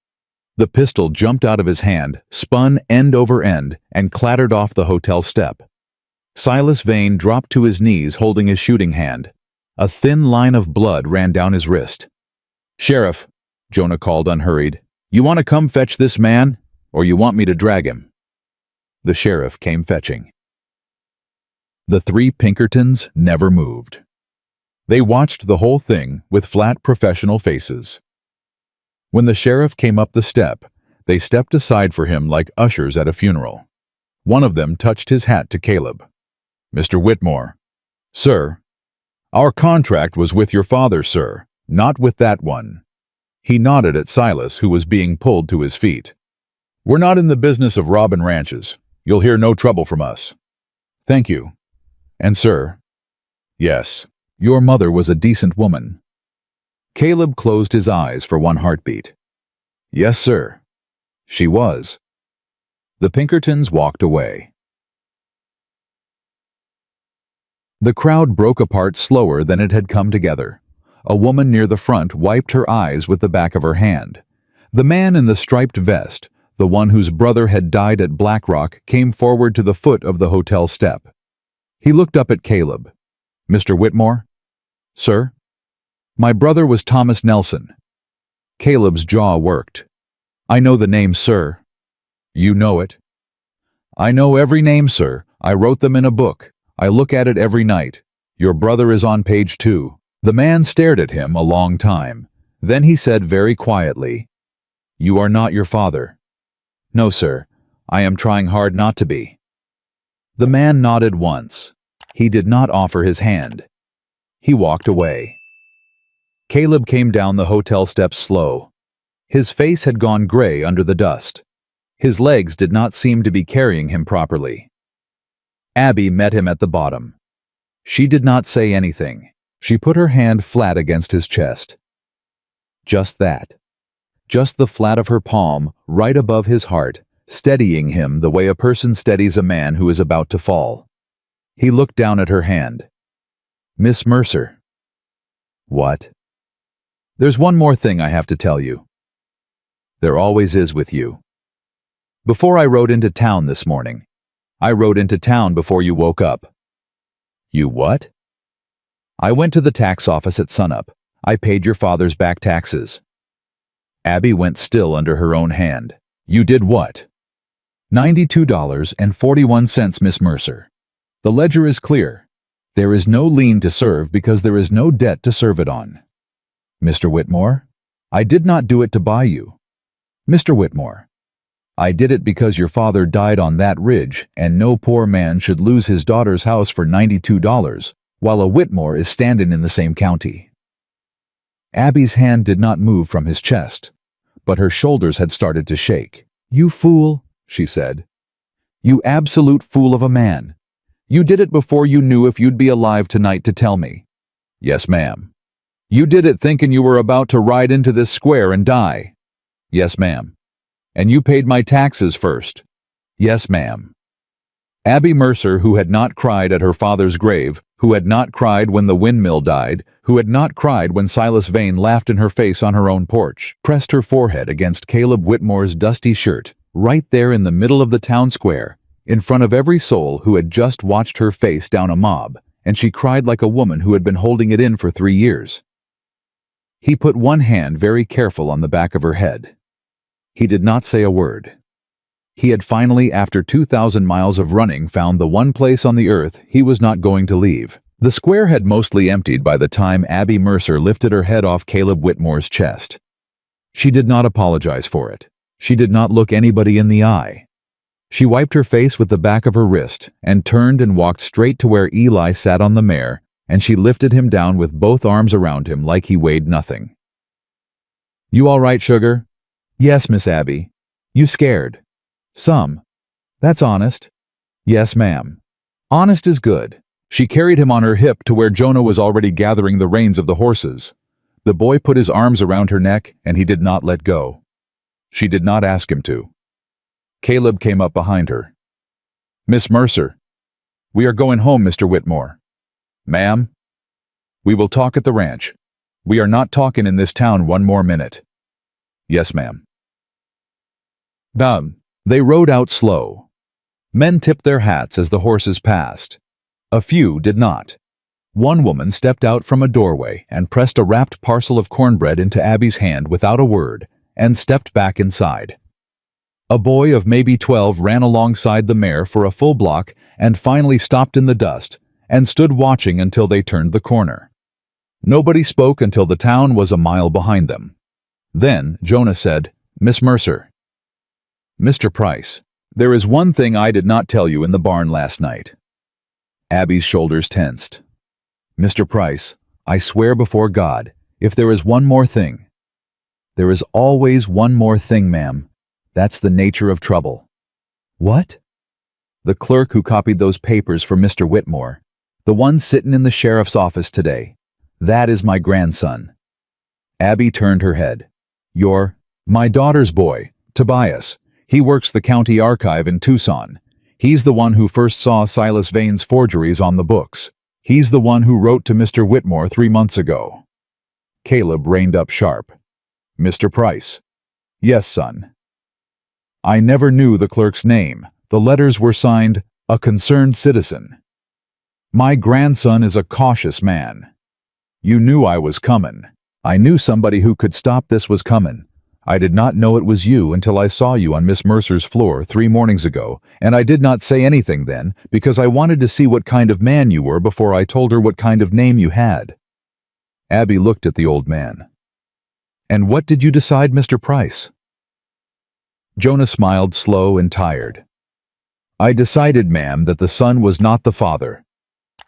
A: The pistol jumped out of his hand, spun end over end, and clattered off the hotel step. Silas Vane dropped to his knees holding his shooting hand. A thin line of blood ran down his wrist. Sheriff, Jonah called unhurried, you want to come fetch this man, or you want me to drag him? The sheriff came fetching. The 3 Pinkertons never moved. They watched the whole thing with flat professional faces. When the sheriff came up the step, they stepped aside for him like ushers at a funeral. One of them touched his hat to Caleb. Mr. Whitmore. Sir. Our contract was with your father, sir, not with that one. He nodded at Silas, who was being pulled to his feet. We're not in the business of robbing ranches. You'll hear no trouble from us. Thank you. And sir. Yes, your mother was a decent woman. Caleb closed his eyes for one heartbeat. Yes, sir. She was. The Pinkertons walked away. The crowd broke apart slower than it had come together. A woman near the front wiped her eyes with the back of her hand. The man in the striped vest, the one whose brother had died at Black Rock, came forward to the foot of the hotel step. He looked up at Caleb. Mr. Whitmore? Sir? My brother was Thomas Nelson. Caleb's jaw worked. I know the name, sir. You know it? I know every name, sir. I wrote them in a book. I look at it every night. Your brother is on page 2. The man stared at him a long time. Then he said very quietly, You are not your father. No, sir. I am trying hard not to be. The man nodded once. He did not offer his hand. He walked away. Caleb came down the hotel steps slow. His face had gone gray under the dust. His legs did not seem to be carrying him properly. Abby met him at the bottom. She did not say anything. She put her hand flat against his chest. Just that. Just the flat of her palm, right above his heart, steadying him the way a person steadies a man who is about to fall. He looked down at her hand. Miss Mercer. What? There's one more thing I have to tell you. There always is with you. Before I rode into town this morning, I rode into town before you woke up. You what? I went to the tax office at sunup. I paid your father's back taxes. Abby went still under her own hand. You did what? $92.41, Miss Mercer. The ledger is clear. There is no lien to serve because there is no debt to serve it on. Mr. Whitmore, I did not do it to buy you. Mr. Whitmore, I did it because your father died on that ridge and no poor man should lose his daughter's house for $92, while a Whitmore is standing in the same county. Abby's hand did not move from his chest, but her shoulders had started to shake. You fool, she said. You absolute fool of a man. You did it before you knew if you'd be alive tonight to tell me. Yes, ma'am. You did it thinking you were about to ride into this square and die. Yes, ma'am. And you paid my taxes first. Yes, ma'am. Abby Mercer, who had not cried at her father's grave, who had not cried when the windmill died, who had not cried when Silas Vane laughed in her face on her own porch, pressed her forehead against Caleb Whitmore's dusty shirt, right there in the middle of the town square, in front of every soul who had just watched her face down a mob, and she cried like a woman who had been holding it in for 3 years. He put one hand very careful on the back of her head. He did not say a word. He had finally, after 2,000 miles of running, found the one place on the earth he was not going to leave. The square had mostly emptied by the time Abby Mercer lifted her head off Caleb Whitmore's chest. She did not apologize for it. She did not look anybody in the eye. She wiped her face with the back of her wrist and turned and walked straight to where Eli sat on the mare, and she lifted him down with both arms around him like he weighed nothing. You all right, sugar? Yes, Miss Abby. You scared? Some. That's honest. Yes, ma'am. Honest is good. She carried him on her hip to where Jonah was already gathering the reins of the horses. The boy put his arms around her neck, and he did not let go. She did not ask him to. Caleb came up behind her. Miss Mercer. We are going home, Mr. Whitmore. Ma'am? We will talk at the ranch. We are not talking in this town one more minute. Yes, ma'am. They rode out slow. Men tipped their hats as the horses passed. A few did not. One woman stepped out from a doorway and pressed a wrapped parcel of cornbread into Abby's hand without a word, and stepped back inside. A boy of maybe 12 ran alongside the mare for a full block and finally stopped in the dust and stood watching until they turned the corner. Nobody spoke until the town was a mile behind them. Then Jonah said, Miss Mercer. Mr. Price, there is one thing I did not tell you in the barn last night. Abby's shoulders tensed. Mr. Price, I swear before God, if there is one more thing. There is always one more thing, ma'am. That's the nature of trouble. What? The clerk who copied those papers for Mr. Whitmore, the one sitting in the sheriff's office today, that is my grandson. Abby turned her head. You're my daughter's boy, Tobias. He works the county archive in Tucson. He's the one who first saw Silas Vane's forgeries on the books. He's the one who wrote to Mr. Whitmore 3 months ago. Caleb reined up sharp. Mr. Price. Yes, son. I never knew the clerk's name. The letters were signed, A Concerned Citizen. My grandson is a cautious man. You knew I was comin'. I knew somebody who could stop this was comin'. I did not know it was you until I saw you on Miss Mercer's floor 3 mornings ago, and I did not say anything then because I wanted to see what kind of man you were before I told her what kind of name you had." Abby looked at the old man. "And what did you decide, Mr. Price?" Jonah smiled, slow and tired. "I decided, ma'am, that the son was not the father."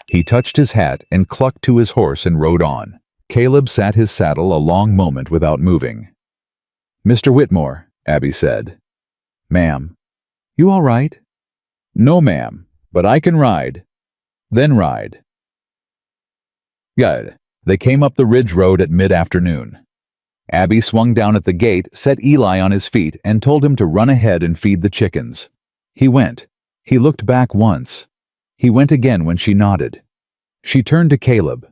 A: He touched his hat and clucked to his horse and rode on. Caleb sat his saddle a long moment without moving. "Mr. Whitmore," Abby said. "Ma'am." "You all right?" "No, ma'am, but I can ride." "Then ride." Good. They came up the ridge road at mid-afternoon. Abby swung down at the gate, set Eli on his feet, and told him to run ahead and feed the chickens. He went. He looked back once. He went again when she nodded. She turned to Caleb.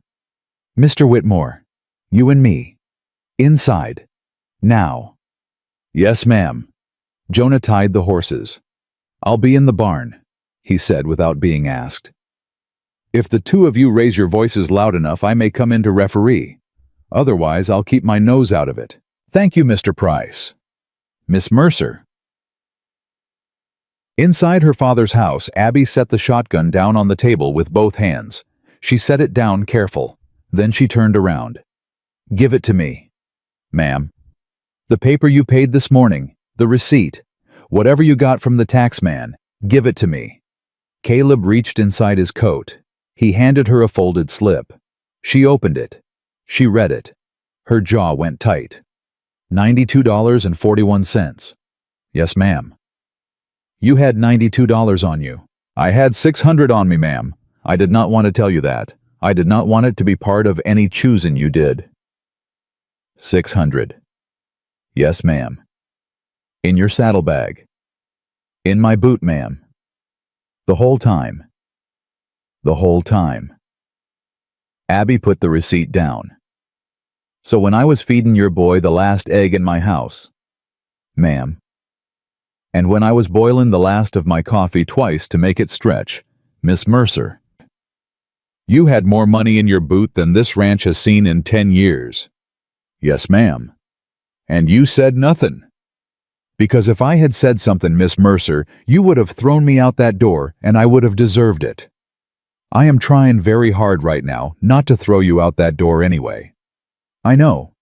A: "Mr. Whitmore, you and me. Inside. Now." "Yes, ma'am." Jonah tied the horses. "I'll be in the barn," he said without being asked. "If the two of you raise your voices loud enough, I may come in to referee. Otherwise, I'll keep my nose out of it. Thank you, Mr. Price." "Miss Mercer." Inside her father's house, Abby set the shotgun down on the table with both hands. She set it down careful. Then she turned around. "Give it to me." "Ma'am." "The paper you paid this morning, the receipt, whatever you got from the tax man, give it to me." Caleb reached inside his coat. He handed her a folded slip. She opened it. She read it. Her jaw went tight. $92.41. "Yes, ma'am." "You had $92 on you." "I had $600 on me, ma'am. I did not want to tell you that. I did not want it to be part of any choosin' you did." $600. "Yes, ma'am." "In your saddlebag?" "In my boot, ma'am." "The whole time?" "The whole time." Abby put the receipt down. "So when I was feedin' your boy the last egg in my house?" "Ma'am." "And when I was boilin' the last of my coffee twice to make it stretch, Miss Mercer?" "You had more money in your boot than this ranch has seen in 10 years. "Yes, ma'am." "And you said nothin'." "Because if I had said something, Miss Mercer, you would have thrown me out that door, and I would have deserved it. I am trying very hard right now not to throw you out that door anyway. I know.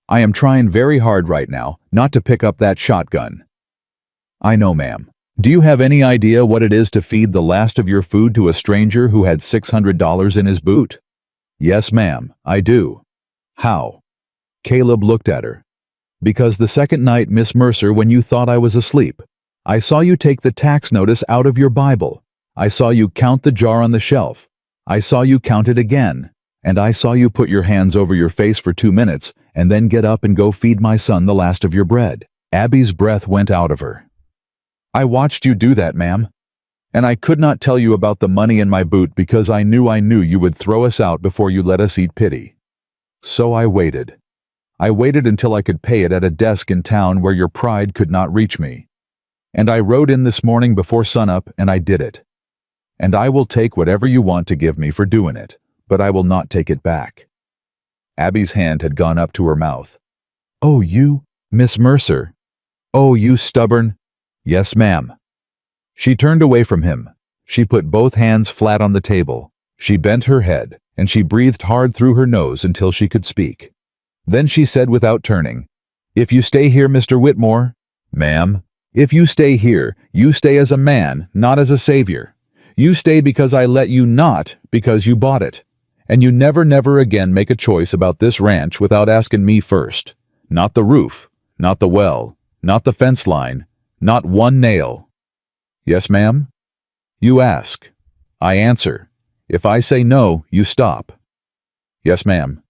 A: I am trying very hard right now not to pick up that shotgun. I know, ma'am. Do you have any idea what it is to feed the last of your food to a stranger who had $600 in his boot?" "Yes, ma'am, I do." "How?" Caleb looked at her. "Because the second night, Miss Mercer, when you thought I was asleep, I saw you take the tax notice out of your Bible. I saw you count the jar on the shelf. I saw you count it again. And I saw you put your hands over your face for 2 minutes and then get up and go feed my son the last of your bread." Abby's breath went out of her. "I watched you do that, ma'am. And I could not tell you about the money in my boot because I knew you would throw us out before you let us eat pity. So I waited. I waited until I could pay it at a desk in town where your pride could not reach me. And I rode in this morning before sunup and I did it. And I will take whatever you want to give me for doing it, but I will not take it back." Abby's hand had gone up to her mouth. "Oh, you, Miss Mercer. Oh, you stubborn—" "Yes, ma'am." She turned away from him. She put both hands flat on the table. She bent her head, and she breathed hard through her nose until she could speak. Then she said without turning, "If you stay here, Mr. Whitmore—" "Ma'am, if you stay here, you stay as a man, not as a savior. You stay because I let you, not because you bought it. And you never again make a choice about this ranch without asking me first. Not the roof, not the well, not the fence line, not one nail." "Yes, ma'am?" "You ask. I answer. If I say no, you stop." "Yes, ma'am."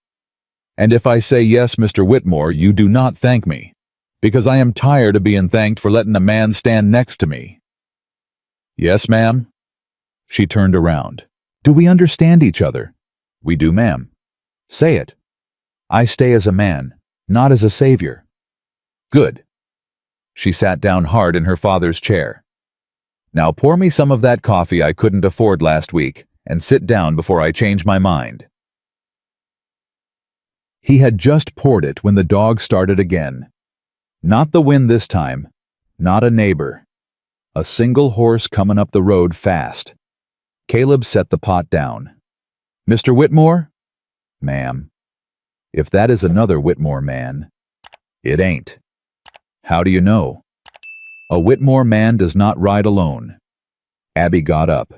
A: "And if I say yes, Mr. Whitmore, you do not thank me, because I am tired of being thanked for letting a man stand next to me." "Yes, ma'am." She turned around. "Do we understand each other?" "We do, ma'am." "Say it." "I stay as a man, not as a savior." "Good." She sat down hard in her father's chair. "Now pour me some of that coffee I couldn't afford last week, and sit down before I change my mind." He had just poured it when the dog started again. Not the wind this time, not a neighbor. A single horse coming up the road fast. Caleb set the pot down. "Mr. Whitmore?" "Ma'am." "If that is another Whitmore man." "It ain't." "How do you know?" "A Whitmore man does not ride alone." Abby got up.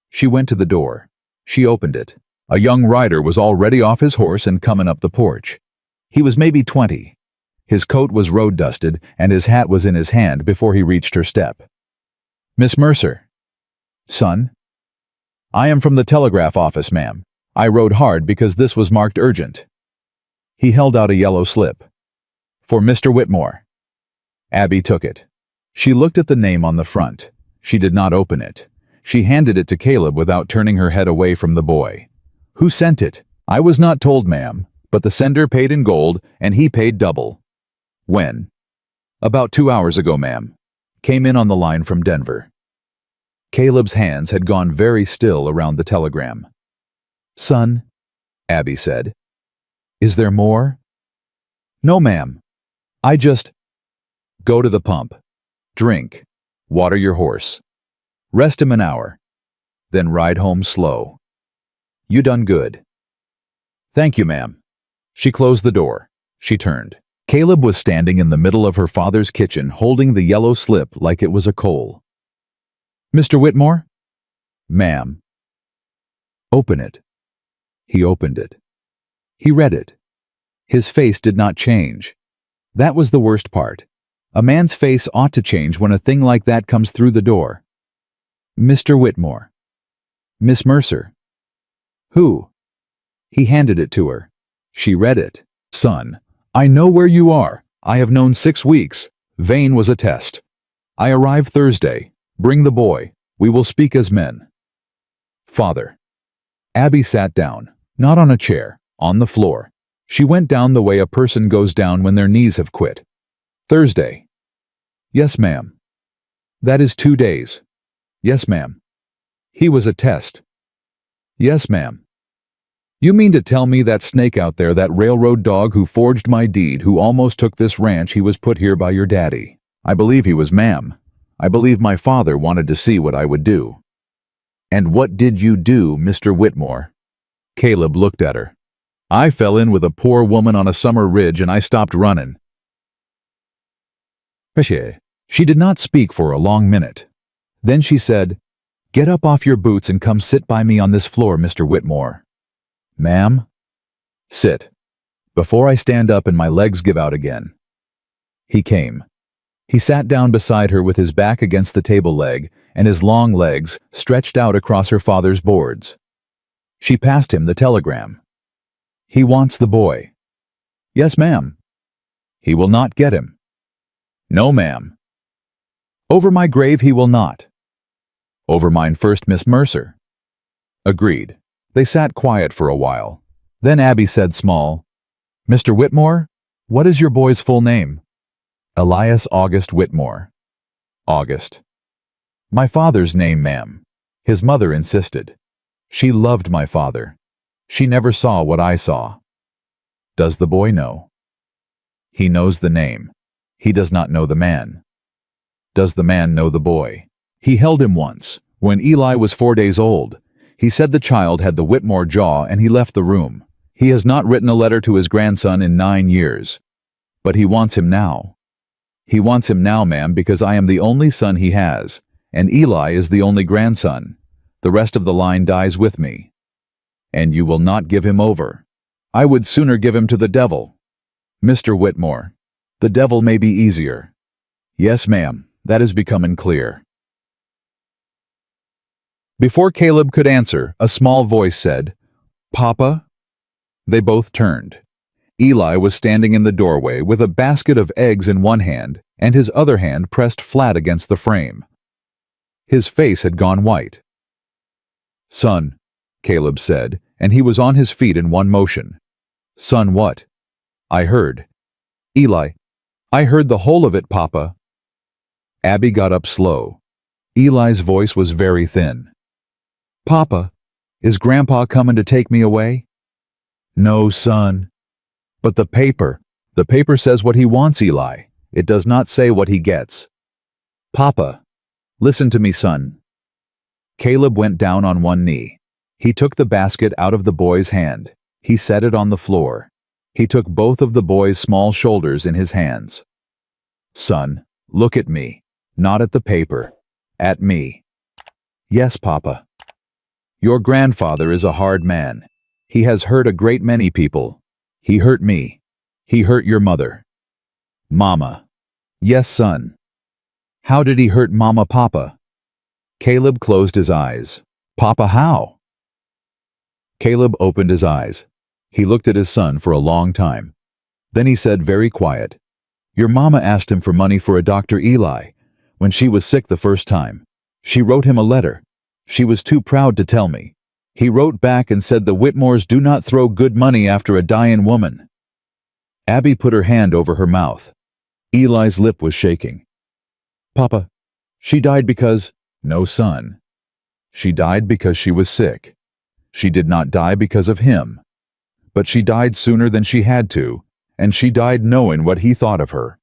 A: She went to the door. She opened it. A young rider was already off his horse and coming up the porch. He was maybe 20. His coat was road-dusted, and his hat was in his hand before he reached her step. "Miss Mercer." "Son?" "I am from the telegraph office, ma'am. I rode hard because this was marked urgent." He held out a yellow slip. "For Mr. Whitmore." Abby took it. She looked at the name on the front. She did not open it. She handed it to Caleb without turning her head away from the boy. "Who sent it?" "I was not told, ma'am, but the sender paid in gold, and he paid double." "When?" "About 2 hours ago, ma'am. Came in on the line from Denver." Caleb's hands had gone very still around the telegram. "Son," Abby said, "is there more?" "No, ma'am. I just—" "Go to the pump. Drink. Water your horse. Rest him an hour. Then ride home slow. You done good." "Thank you, ma'am." She closed the door. She turned. Caleb was standing in the middle of her father's kitchen holding the yellow slip like it was a coal. "Mr. Whitmore?" "Ma'am." "Open it." He opened it. He read it. His face did not change. That was the worst part. A man's face ought to change when a thing like that comes through the door. "Mr. Whitmore." "Miss Mercer." "Who?" He handed it to her. She read it. "Son, I know where you are. I have known 6 weeks. Vane was a test. I arrive Thursday. Bring the boy. We will speak as men." "Father." Abby sat down, not on a chair, on the floor. She went down the way a person goes down when their knees have quit. "Thursday." "Yes, ma'am." "That is 2 days." "Yes, ma'am." "He was a test." "Yes, ma'am." "You mean to tell me that snake out there, that railroad dog who forged my deed, who almost took this ranch, he was put here by your daddy?" "I believe he was, ma'am. I believe my father wanted to see what I would do." "And what did you do, Mr. Whitmore?" Caleb looked at her. "I fell in with a poor woman on a summer ridge and I stopped running." She did not speak for a long minute. Then she said, "Get up off your boots and come sit by me on this floor, Mr. Whitmore." "Ma'am?" "Sit. Before I stand up and my legs give out again." He came. He sat down beside her with his back against the table leg and his long legs stretched out across her father's boards. She passed him the telegram. "He wants the boy." "Yes, ma'am." "He will not get him." "No, ma'am." "Over my grave he will not." "Over mine first, Miss Mercer." Agreed. They sat quiet for a while. Then Abby said small, "Mr. Whitmore, what is your boy's full name?" "Elias August Whitmore." "August." "My father's name, ma'am." His mother insisted. She loved my father. She never saw what I saw. "Does the boy know?" "He knows the name. He does not know the man." "Does the man know the boy?" "He held him once, when Eli was 4 days old. He said the child had the Whitmore jaw and he left the room. He has not written a letter to his grandson in 9 years. But he wants him now. He wants him now, ma'am, because I am the only son he has, and Eli is the only grandson. The rest of the line dies with me. And you will not give him over. I would sooner give him to the devil." "Mr. Whitmore, the devil may be easier." "Yes, ma'am, that is becoming clear." Before Caleb could answer, a small voice said, "Papa?" They both turned. Eli was standing in the doorway with a basket of eggs in one hand and his other hand pressed flat against the frame. His face had gone white. "Son," Caleb said, and he was on his feet in one motion. "Son, what?" "I heard." "Eli, I heard the whole of it, Papa." Abby got up slow. Eli's voice was very thin. "Papa, is Grandpa coming to take me away?" "No, son." But the paper says what he wants, Eli. It does not say what he gets. Papa, listen to me, son. Caleb went down on one knee. He took the basket out of the boy's hand. He set it on the floor. He took both of the boy's small shoulders in his hands. Son, look at me. Not at the paper. At me. Yes, Papa. Your grandfather is a hard man. He has hurt a great many people. He hurt me. He hurt your mother. Mama. Yes, son. How did he hurt Mama, Papa? Caleb closed his eyes. Papa, how? Caleb opened his eyes. He looked at his son for a long time. Then he said very quiet, Your mama asked him for money for a Dr. Eli. When she was sick the first time, she wrote him a letter. She was too proud to tell me. He wrote back and said the Whitmores do not throw good money after a dying woman. Abby put her hand over her mouth. Eli's lip was shaking. Papa, she died because... No, son. She died because she was sick. She did not die because of him. But she died sooner than she had to, and she died knowing what he thought of her.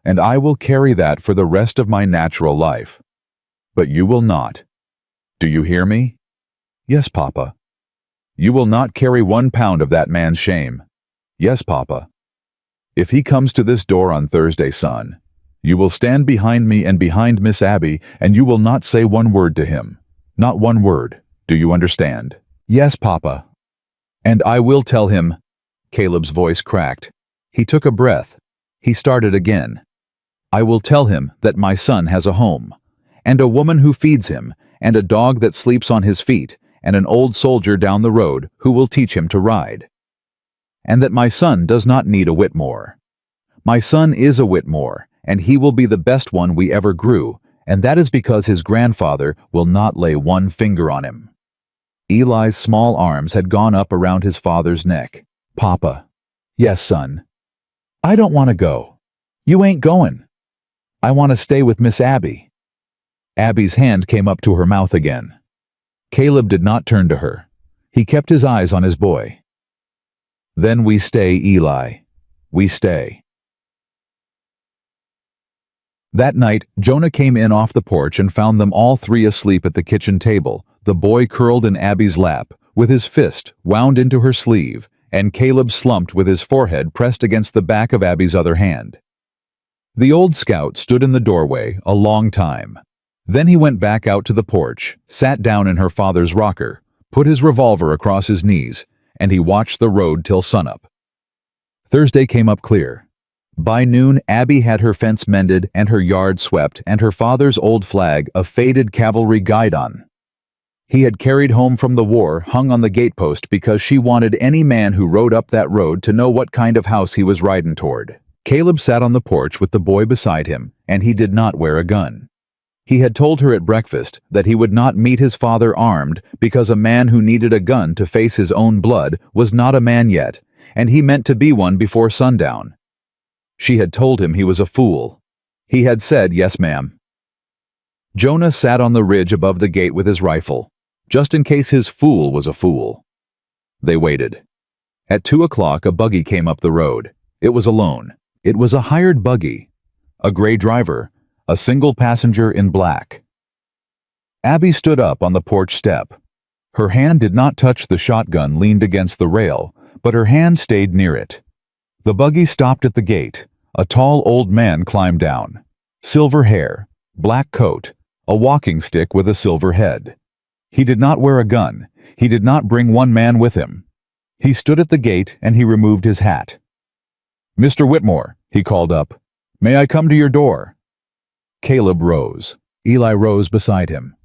A: And I will carry that for the rest of my natural life. But you will not. Do you hear me? Yes, Papa. You will not carry 1 pound of that man's shame. Yes, Papa. If he comes to this door on Thursday, son, you will stand behind me and behind Miss Abby, and you will not say 1 word to him. Not 1 word. Do you understand? Yes, Papa. And I will tell him. Caleb's voice cracked. He took a breath. He started again. I will tell him that my son has a home, and a woman who feeds him, and a dog that sleeps on his feet, and an old soldier down the road who will teach him to ride. And that my son does not need a Whitmore. My son is a Whitmore, and he will be the best one we ever grew, and that is because his grandfather will not lay 1 finger on him. Eli's small arms had gone up around his father's neck. Papa. Yes, son. I don't want to go. You ain't going. I want to stay with Miss Abby. Abby's hand came up to her mouth again. Caleb did not turn to her. He kept his eyes on his boy. Then we stay, Eli. We stay. That night, Jonah came in off the porch and found them all 3 asleep at the kitchen table, the boy curled in Abby's lap, with his fist wound into her sleeve, and Caleb slumped with his forehead pressed against the back of Abby's other hand. The old scout stood in the doorway a long time. Then he went back out to the porch, sat down in her father's rocker, put his revolver across his knees, and he watched the road till sunup. Thursday came up clear. By noon, Abby had her fence mended and her yard swept and her father's old flag, a faded cavalry guidon, he had carried home from the war, hung on the gatepost because she wanted any man who rode up that road to know what kind of house he was riding toward. Caleb sat on the porch with the boy beside him, and he did not wear a gun. He had told her at breakfast that he would not meet his father armed because a man who needed a gun to face his own blood was not a man yet, and he meant to be one before sundown. She had told him he was a fool. He had said, "Yes, ma'am." Jonah sat on the ridge above the gate with his rifle, just in case his fool was a fool. They waited. At 2 o'clock, a buggy came up the road. It was alone. It was a hired buggy. A gray driver, a single passenger in black. Abby stood up on the porch step. Her hand did not touch the shotgun leaned against the rail, but her hand stayed near it. The buggy stopped at the gate. A tall old man climbed down. Silver hair, black coat, a walking stick with a silver head. He did not wear a gun. He did not bring one man with him. He stood at the gate and he removed his hat. "Mr. Whitmore," he called up, "may I come to your door?" Caleb rose. Eli rose beside him.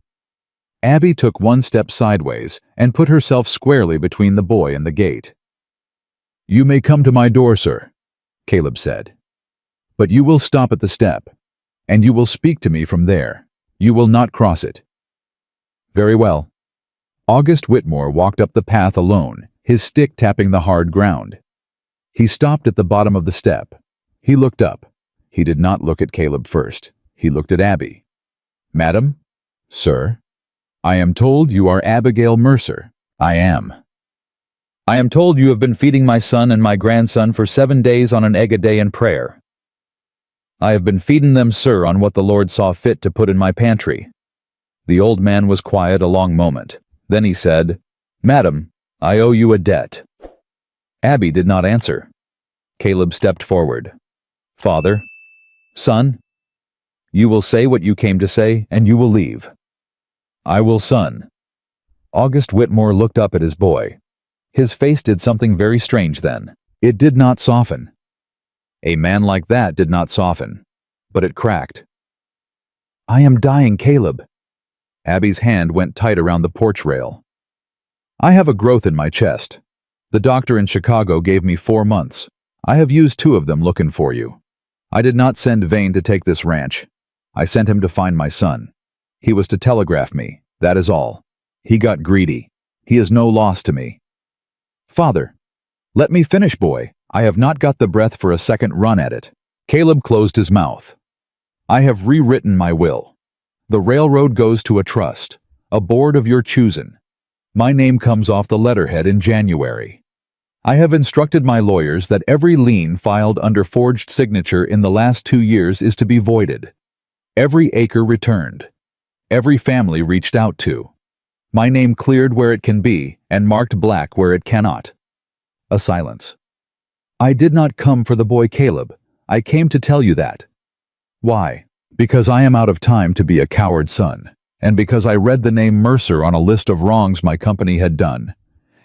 A: Abby took one step sideways and put herself squarely between the boy and the gate. "You may come to my door, sir," Caleb said. "But you will stop at the step, and you will speak to me from there. You will not cross it." "Very well." August Whitmore walked up the path alone, his stick tapping the hard ground. He stopped at the bottom of the step. He looked up. He did not look at Caleb first. He looked at Abby. "Madam?" "Sir?" "I am told you are Abigail Mercer." "I am." I am told you have been feeding my son and my grandson for 7 days on an egg a day in prayer. I have been feeding them, sir, on what the Lord saw fit to put in my pantry. The old man was quiet a long moment. Then he said, Madam, I owe you a debt. Abby did not answer. Caleb stepped forward. Father, son, you will say what you came to say, and you will leave. I will, son. August Whitmore looked up at his boy. His face did something very strange then. It did not soften. A man like that did not soften, but it cracked. I am dying, Caleb. Abby's hand went tight around the porch rail. I have a growth in my chest. The doctor in Chicago gave me 4 months. I have used 2 of them looking for you. I did not send Vane to take this ranch. I sent him to find my son. He was to telegraph me, that is all. He got greedy. He is no loss to me. Father, let me finish, boy. I have not got the breath for a second run at it. Caleb closed his mouth. I have rewritten my will. The railroad goes to a trust, a board of your choosing. My name comes off the letterhead in January. I have instructed my lawyers that every lien filed under forged signature in the last 2 years is to be voided. Every acre returned. Every family reached out to. My name cleared where it can be and marked black where it cannot. A silence. I did not come for the boy Caleb. I came to tell you that. Why? Because I am out of time to be a coward son, and because I read the name Mercer on a list of wrongs my company had done.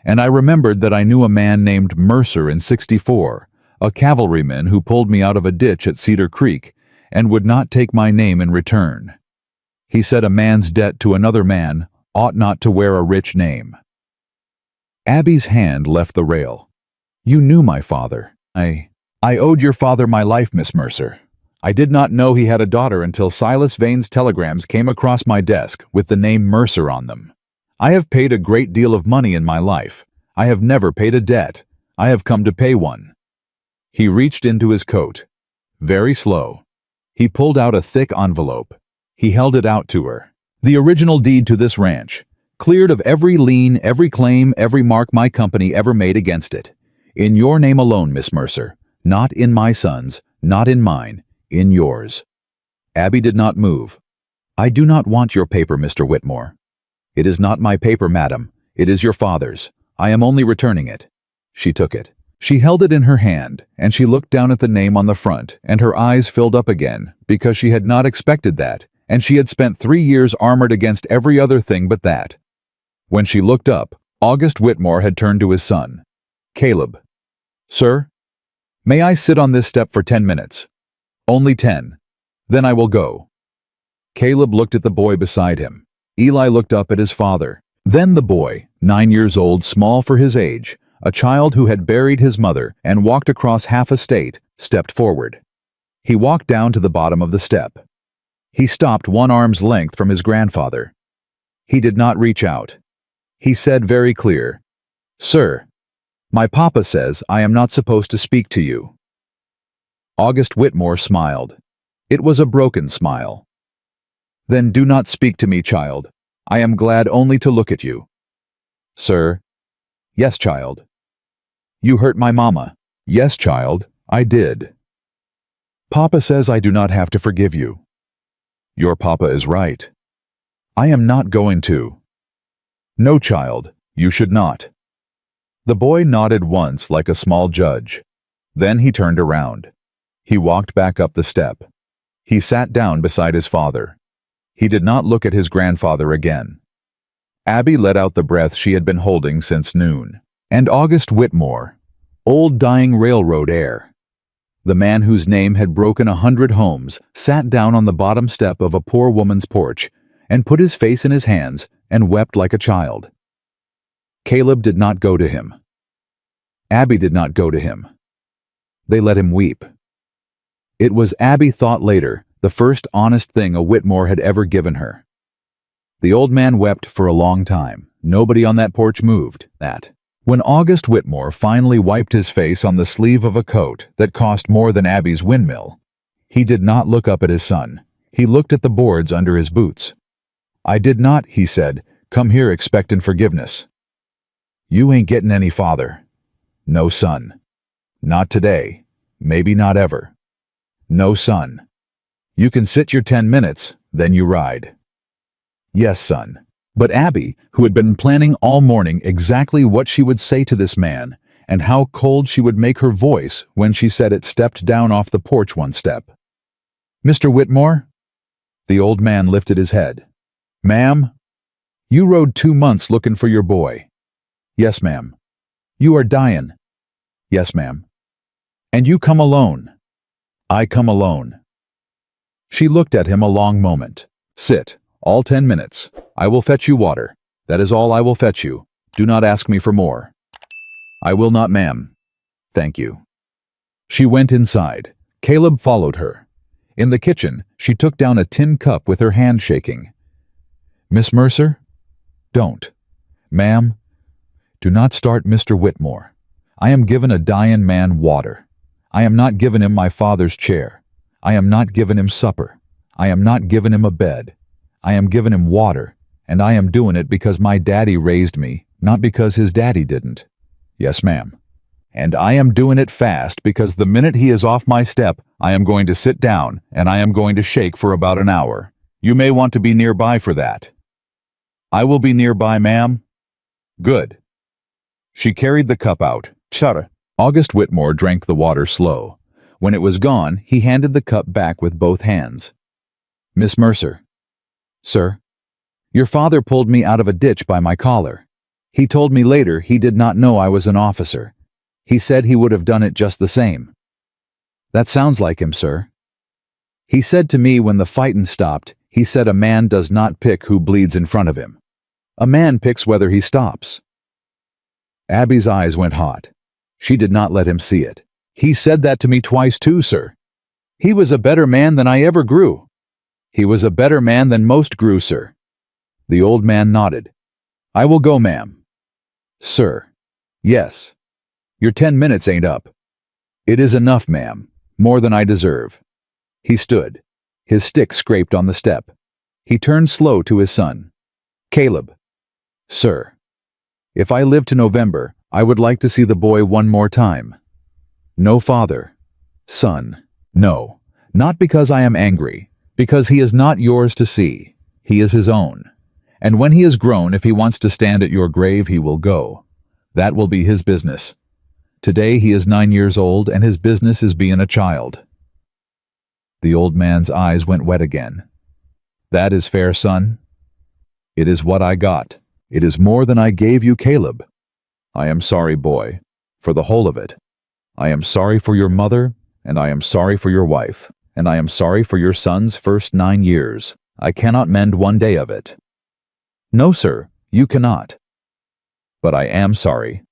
A: And I remembered that I knew a man named Mercer in '64, a cavalryman who pulled me out of a ditch at Cedar Creek and would not take my name in return. He said a man's debt to another man ought not to wear a rich name. Abby's hand left the rail. You knew my father. I owed your father my life, Miss Mercer. I did not know he had a daughter until Silas Vane's telegrams came across my desk with the name Mercer on them. I have paid a great deal of money in my life. I have never paid a debt. I have come to pay one. He reached into his coat. Very slow. He pulled out a thick envelope. He held it out to her. The original deed to this ranch, cleared of every lien, every claim, every mark my company ever made against it. In your name alone, Miss Mercer. Not in my son's, not in mine, in yours. Abby did not move. I do not want your paper, Mr. Whitmore. It is not my paper, madam. It is your father's. I am only returning it. She took it. She held it in her hand, and she looked down at the name on the front, and her eyes filled up again, because she had not expected that, and she had spent 3 years armored against every other thing but that. When she looked up, August Whitmore had turned to his son. Caleb. Sir? May I sit on this step for 10 minutes? Only 10. Then I will go. Caleb looked at the boy beside him. Eli looked up at his father. Then the boy, 9 years old, small for his age, a child who had buried his mother and walked across half a state, stepped forward. He walked down to the bottom of the step. He stopped 1 arm's length from his grandfather. He did not reach out. He said very clear, Sir, my papa says I am not supposed to speak to you. August Whitmore smiled. It was a broken smile. Then do not speak to me, child. I am glad only to look at you. Sir? Yes, child. You hurt my mama. Yes, child, I did. Papa says I do not have to forgive you. Your papa is right. I am not going to. No, child, you should not. The boy nodded once like a small judge. Then he turned around. He walked back up the step. He sat down beside his father. He did not look at his grandfather again. Abby let out the breath she had been holding since noon. And August Whitmore, old dying railroad heir, the man whose name had broken 100 homes, sat down on the bottom step of a poor woman's porch and put his face in his hands and wept like a child. Caleb did not go to him. Abby did not go to him. They let him weep. It was, Abby thought later, the first honest thing a Whitmore had ever given her. The old man wept for a long time. Nobody on that porch moved. When August Whitmore finally wiped his face on the sleeve of a coat that cost more than Abby's windmill, he did not look up at his son. He looked at the boards under his boots. I did not, he said, come here expecting forgiveness. You ain't getting any father. No, son. Not today. Maybe not ever. No, son. You can sit your 10 minutes, then you ride. Yes, son. But Abby, who had been planning all morning exactly what she would say to this man, and how cold she would make her voice when she said it, stepped down off the porch one step. Mr. Whitmore? The old man lifted his head. Ma'am? You rode 2 months looking for your boy. Yes, ma'am. You are dying. Yes, ma'am. And you come alone. I come alone. She looked at him a long moment. Sit, all 10 minutes. I will fetch you water. That is all I will fetch you. Do not ask me for more. I will not, ma'am. Thank you. She went inside. Caleb followed her. In the kitchen, she took down a tin cup with her hand shaking. Miss Mercer? Don't. Ma'am, do not start Mr. Whitmore. I am giving a dying man water. I am not giving him my father's chair. I am not giving him supper. I am not giving him a bed. I am giving him water, and I am doing it because my daddy raised me, not because his daddy didn't. Yes, ma'am. And I am doing it fast because the minute he is off my step, I am going to sit down and I am going to shake for about an hour. You may want to be nearby for that. I will be nearby, ma'am. Good. She carried the cup out. Chara. August Whitmore drank the water slow. When it was gone, he handed the cup back with both hands. Miss Mercer. Sir. Your father pulled me out of a ditch by my collar. He told me later he did not know I was an officer. He said he would have done it just the same. That sounds like him, sir. He said to me when the fightin' stopped, he said a man does not pick who bleeds in front of him. A man picks whether he stops. Abby's eyes went hot. She did not let him see it. He said that to me twice too, sir. He was a better man than I ever grew. He was a better man than most grew, sir. The old man nodded. I will go, ma'am. Sir. Yes. Your 10 minutes ain't up. It is enough, ma'am. More than I deserve. He stood. His stick scraped on the step. He turned slow to his son. Caleb. Sir. If I live to November, I would like to see the boy one more time. No, father. Son. No. Not because I am angry. Because he is not yours to see. He is his own. And when he is grown, if he wants to stand at your grave, he will go. That will be his business. Today he is 9 years old, and his business is being a child. The old man's eyes went wet again. That is fair, son. It is what I got. It is more than I gave you, Caleb. I am sorry, boy, for the whole of it. I am sorry for your mother, and I am sorry for your wife, and I am sorry for your son's first 9 years. I cannot mend one day of it. No, sir, you cannot. But I am sorry.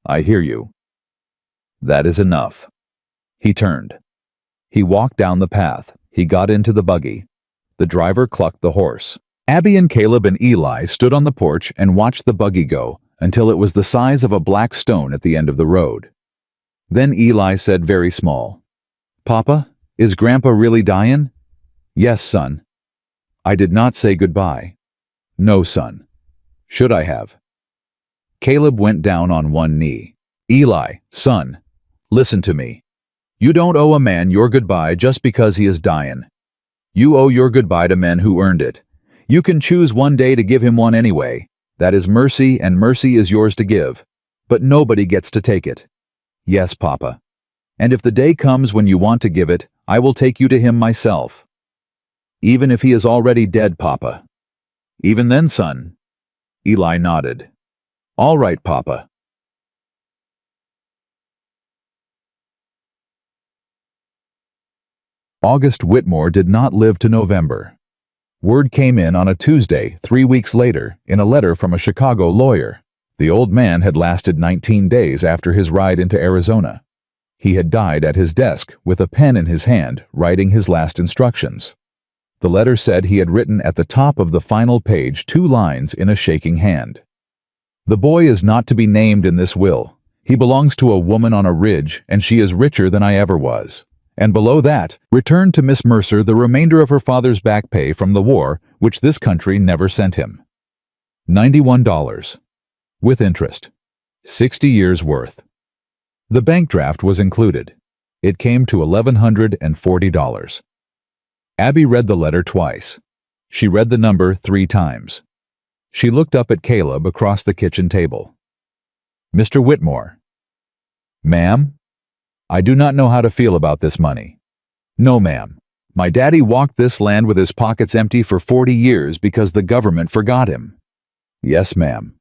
A: I hear you. That is enough. He turned. He walked down the path. He got into the buggy. The driver clucked the horse. Abby and Caleb and Eli stood on the porch and watched the buggy go until it was the size of a black stone at the end of the road. Then Eli said very small, Papa, is Grandpa really dying? Yes, son. I did not say goodbye. No, son. Should I have? Caleb went down on one knee. Eli, son, listen to me. You don't owe a man your goodbye just because he is dying. You owe your goodbye to men who earned it. You can choose one day to give him one anyway. That is mercy, and mercy is yours to give. But nobody gets to take it. Yes, Papa. And if the day comes when you want to give it, I will take you to him myself. Even if he is already dead, Papa. Even then, son. Eli nodded. All right, Papa. August Whitmore did not live to November. Word came in on a Tuesday, 3 weeks later, in a letter from a Chicago lawyer. The old man had lasted 19 days after his ride into Arizona. He had died at his desk with a pen in his hand, writing his last instructions. The letter said he had written at the top of the final page 2 lines in a shaking hand. The boy is not to be named in this will. He belongs to a woman on a ridge, and she is richer than I ever was. And below that, return to Miss Mercer the remainder of her father's back pay from the war, which this country never sent him. $91. With interest. $60 years' worth. The bank draft was included. It came to $1,140. Abby read the letter twice. She read the number 3 times. She looked up at Caleb across the kitchen table. Mr. Whitmore. Ma'am? I do not know how to feel about this money. No, ma'am. My daddy walked this land with his pockets empty for 40 years because the government forgot him. Yes, ma'am.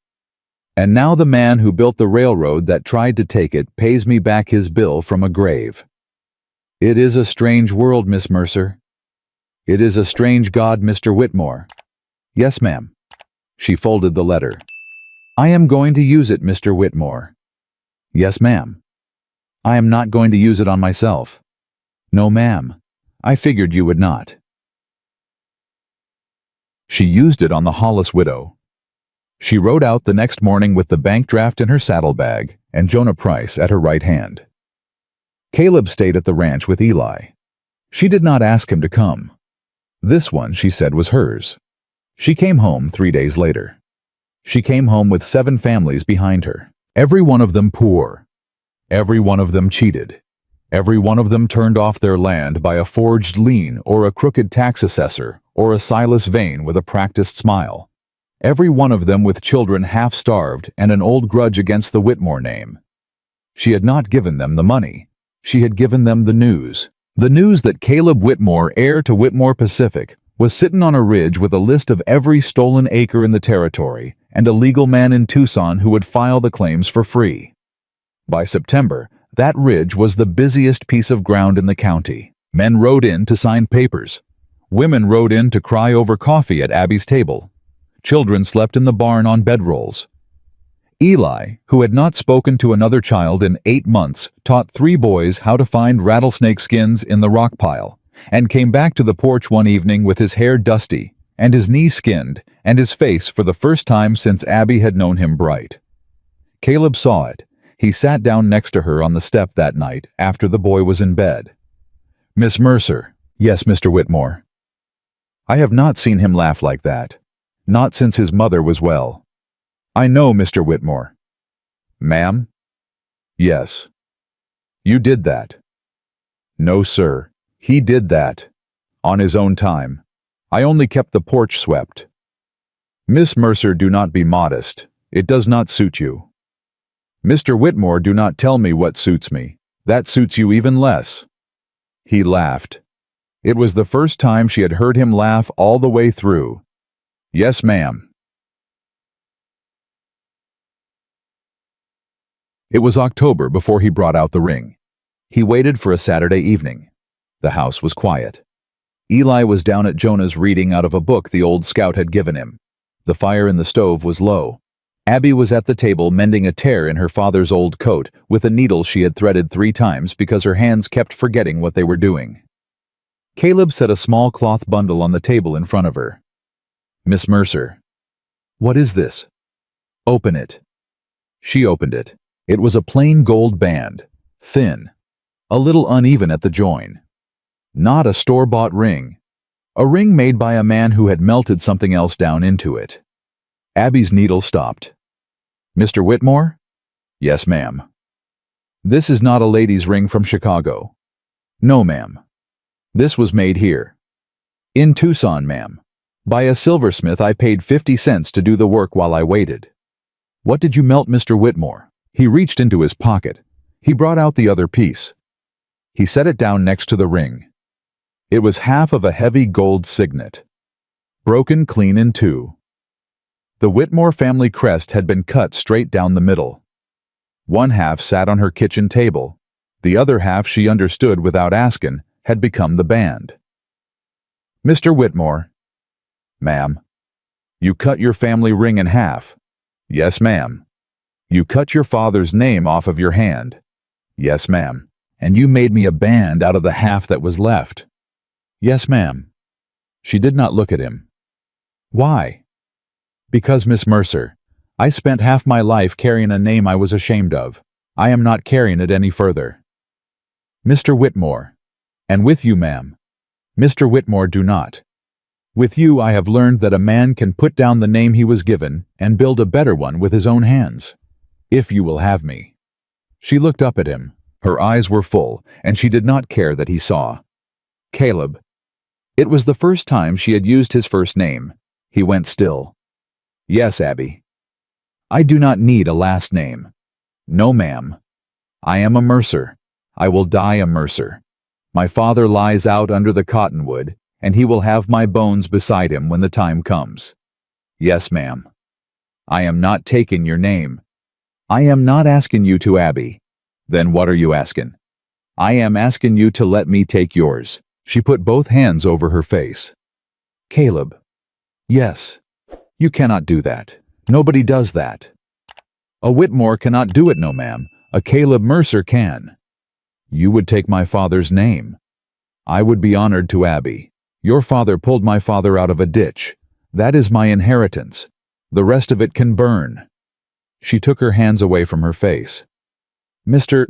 A: And now the man who built the railroad that tried to take it pays me back his bill from a grave. It is a strange world, Miss Mercer. It is a strange God, Mr. Whitmore. Yes, ma'am. She folded the letter. I am going to use it, Mr. Whitmore. Yes, ma'am. I am not going to use it on myself. No, ma'am. I figured you would not. She used it on the Hollis widow. She rode out the next morning with the bank draft in her saddlebag and Jonah Price at her right hand. Caleb stayed at the ranch with Eli. She did not ask him to come. This one, she said, was hers. She came home 3 days later. She came home with 7 families behind her, every one of them poor. Every one of them cheated. Every one of them turned off their land by a forged lien or a crooked tax assessor or a Silas Vane with a practiced smile. Every one of them with children half-starved and an old grudge against the Whitmore name. She had not given them the money. She had given them the news. The news that Caleb Whitmore, heir to Whitmore Pacific, was sitting on a ridge with a list of every stolen acre in the territory and a legal man in Tucson who would file the claims for free. By September, that ridge was the busiest piece of ground in the county. Men rode in to sign papers. Women rode in to cry over coffee at Abby's table. Children slept in the barn on bedrolls. Eli, who had not spoken to another child in 8 months, taught 3 boys how to find rattlesnake skins in the rock pile, and came back to the porch one evening with his hair dusty, and his knee skinned, and his face for the first time since Abby had known him bright. Caleb saw it. He sat down next to her on the step that night after the boy was in bed. Miss Mercer. Yes, Mr. Whitmore. I have not seen him laugh like that. Not since his mother was well. I know, Mr. Whitmore. Ma'am? Yes. You did that. No, sir. He did that. On his own time. I only kept the porch swept. Miss Mercer, do not be modest. It does not suit you. Mr. Whitmore, do not tell me what suits me. That suits you even less. He laughed. It was the first time she had heard him laugh all the way through. Yes, ma'am. It was October before he brought out the ring. He waited for a Saturday evening. The house was quiet. Eli was down at Jonah's reading out of a book the old scout had given him. The fire in the stove was low. Abby was at the table mending a tear in her father's old coat with a needle she had threaded 3 times because her hands kept forgetting what they were doing. Caleb set a small cloth bundle on the table in front of her. Miss Mercer. What is this? Open it. She opened it. It was a plain gold band, thin, a little uneven at the join. Not a store-bought ring. A ring made by a man who had melted something else down into it. Abby's needle stopped. Mr. Whitmore? Yes, ma'am. This is not a lady's ring from Chicago. No, ma'am. This was made here. In Tucson, ma'am. By a silversmith I paid 50 cents to do the work while I waited. What did you melt, Mr. Whitmore? He reached into his pocket. He brought out the other piece. He set it down next to the ring. It was half of a heavy gold signet, broken clean in 2. The Whitmore family crest had been cut straight down the middle. One half sat on her kitchen table. The other half, she understood without asking, had become the band. Mr. Whitmore. Ma'am. You cut your family ring in half. Yes, ma'am. You cut your father's name off of your hand. Yes, ma'am. And you made me a band out of the half that was left. Yes, ma'am. She did not look at him. Why? Because, Miss Mercer, I spent half my life carrying a name I was ashamed of. I am not carrying it any further. Mr. Whitmore. And with you, ma'am. Mr. Whitmore, do not. With you I have learned that a man can put down the name he was given and build a better one with his own hands. If you will have me." She looked up at him. Her eyes were full, and she did not care that he saw. "Caleb." It was the first time she had used his first name. He went still. "Yes, Abby." "I do not need a last name." "No, ma'am. I am a Mercer. I will die a Mercer. My father lies out under the cottonwood, and he will have my bones beside him when the time comes." "Yes, ma'am." "I am not taking your name." "I am not asking you to, Abby." "Then what are you asking?" "I am asking you to let me take yours." She put both hands over her face. "Caleb." "Yes. You cannot do that. Nobody does that." "A Whitmore cannot do it, no ma'am. A Caleb Mercer can." "You would take my father's name." "I would be honored to, Abby. Your father pulled my father out of a ditch. That is my inheritance. The rest of it can burn." She took her hands away from her face. "Mr.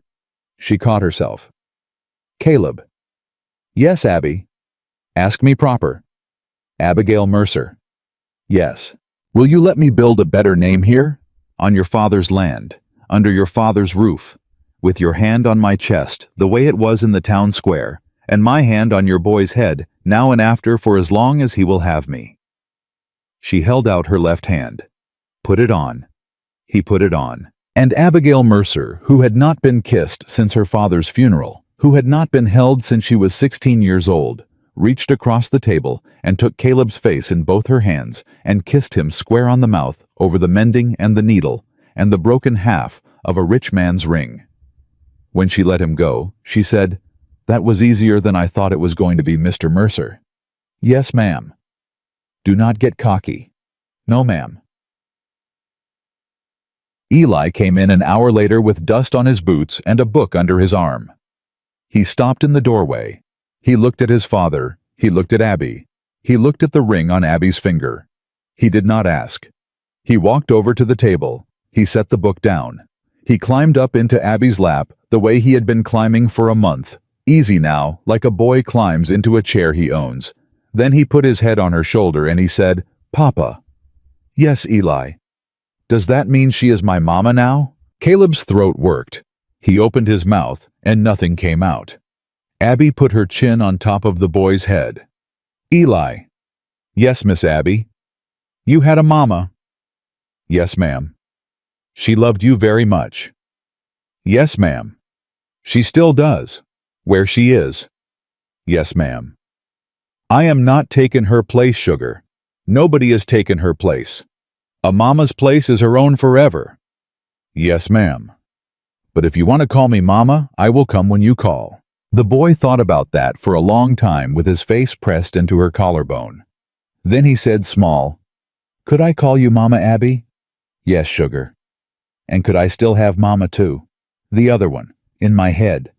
A: She caught herself. "Caleb." "Yes, Abby." "Ask me proper." "Abigail Mercer." "Yes." "Will you let me build a better name here? On your father's land, under your father's roof, with your hand on my chest, the way it was in the town square, and my hand on your boy's head, now and after for as long as he will have me." She held out her left hand. "Put it on." He put it on. And Abigail Mercer, who had not been kissed since her father's funeral, who had not been held since she was 16 years old, reached across the table and took Caleb's face in both her hands and kissed him square on the mouth over the mending and the needle and the broken half of a rich man's ring. When she let him go, she said, "That was easier than I thought it was going to be, Mr. Mercer." "Yes, ma'am." "Do not get cocky." "No, ma'am." Eli came in an hour later with dust on his boots and a book under his arm. He stopped in the doorway. He looked at his father. He looked at Abby. He looked at the ring on Abby's finger. He did not ask. He walked over to the table. He set the book down. He climbed up into Abby's lap the way he had been climbing for a month, easy now, like a boy climbs into a chair he owns. Then he put his head on her shoulder and he said, "Papa." "Yes, Eli." "Does that mean she is my mama now?" Caleb's throat worked. He opened his mouth, and nothing came out. Abby put her chin on top of the boy's head. "Eli." "Yes, Miss Abby." "You had a mama." "Yes, ma'am." "She loved you very much." "Yes, ma'am." "She still does." "Where she is." "Yes, ma'am." "I am not taking her place, sugar. Nobody has taken her place. A mama's place is her own forever." "Yes, ma'am. But if you want to call me mama, I will come when you call." The boy thought about that for a long time with his face pressed into her collarbone. Then he said small, "Could I call you Mama, Abby?" "Yes, sugar." "And could I still have Mama too? The other one, in my head."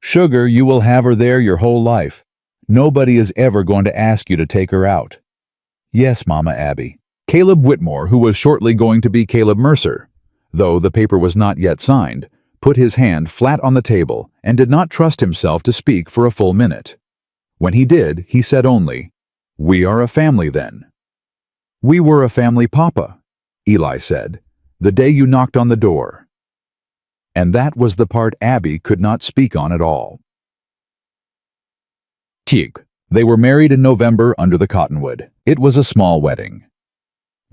A: "Sugar, you will have her there your whole life. Nobody is ever going to ask you to take her out." "Yes, Mama Abby." Caleb Whitmore, who was shortly going to be Caleb Mercer, though the paper was not yet signed, put his hand flat on the table and did not trust himself to speak for a full minute. When he did, he said only, "We are a family then." "We were a family, Papa," Eli said, "the day you knocked on the door." And that was the part Abby could not speak on at all. Tig. They were married in November under the cottonwood. It was a small wedding.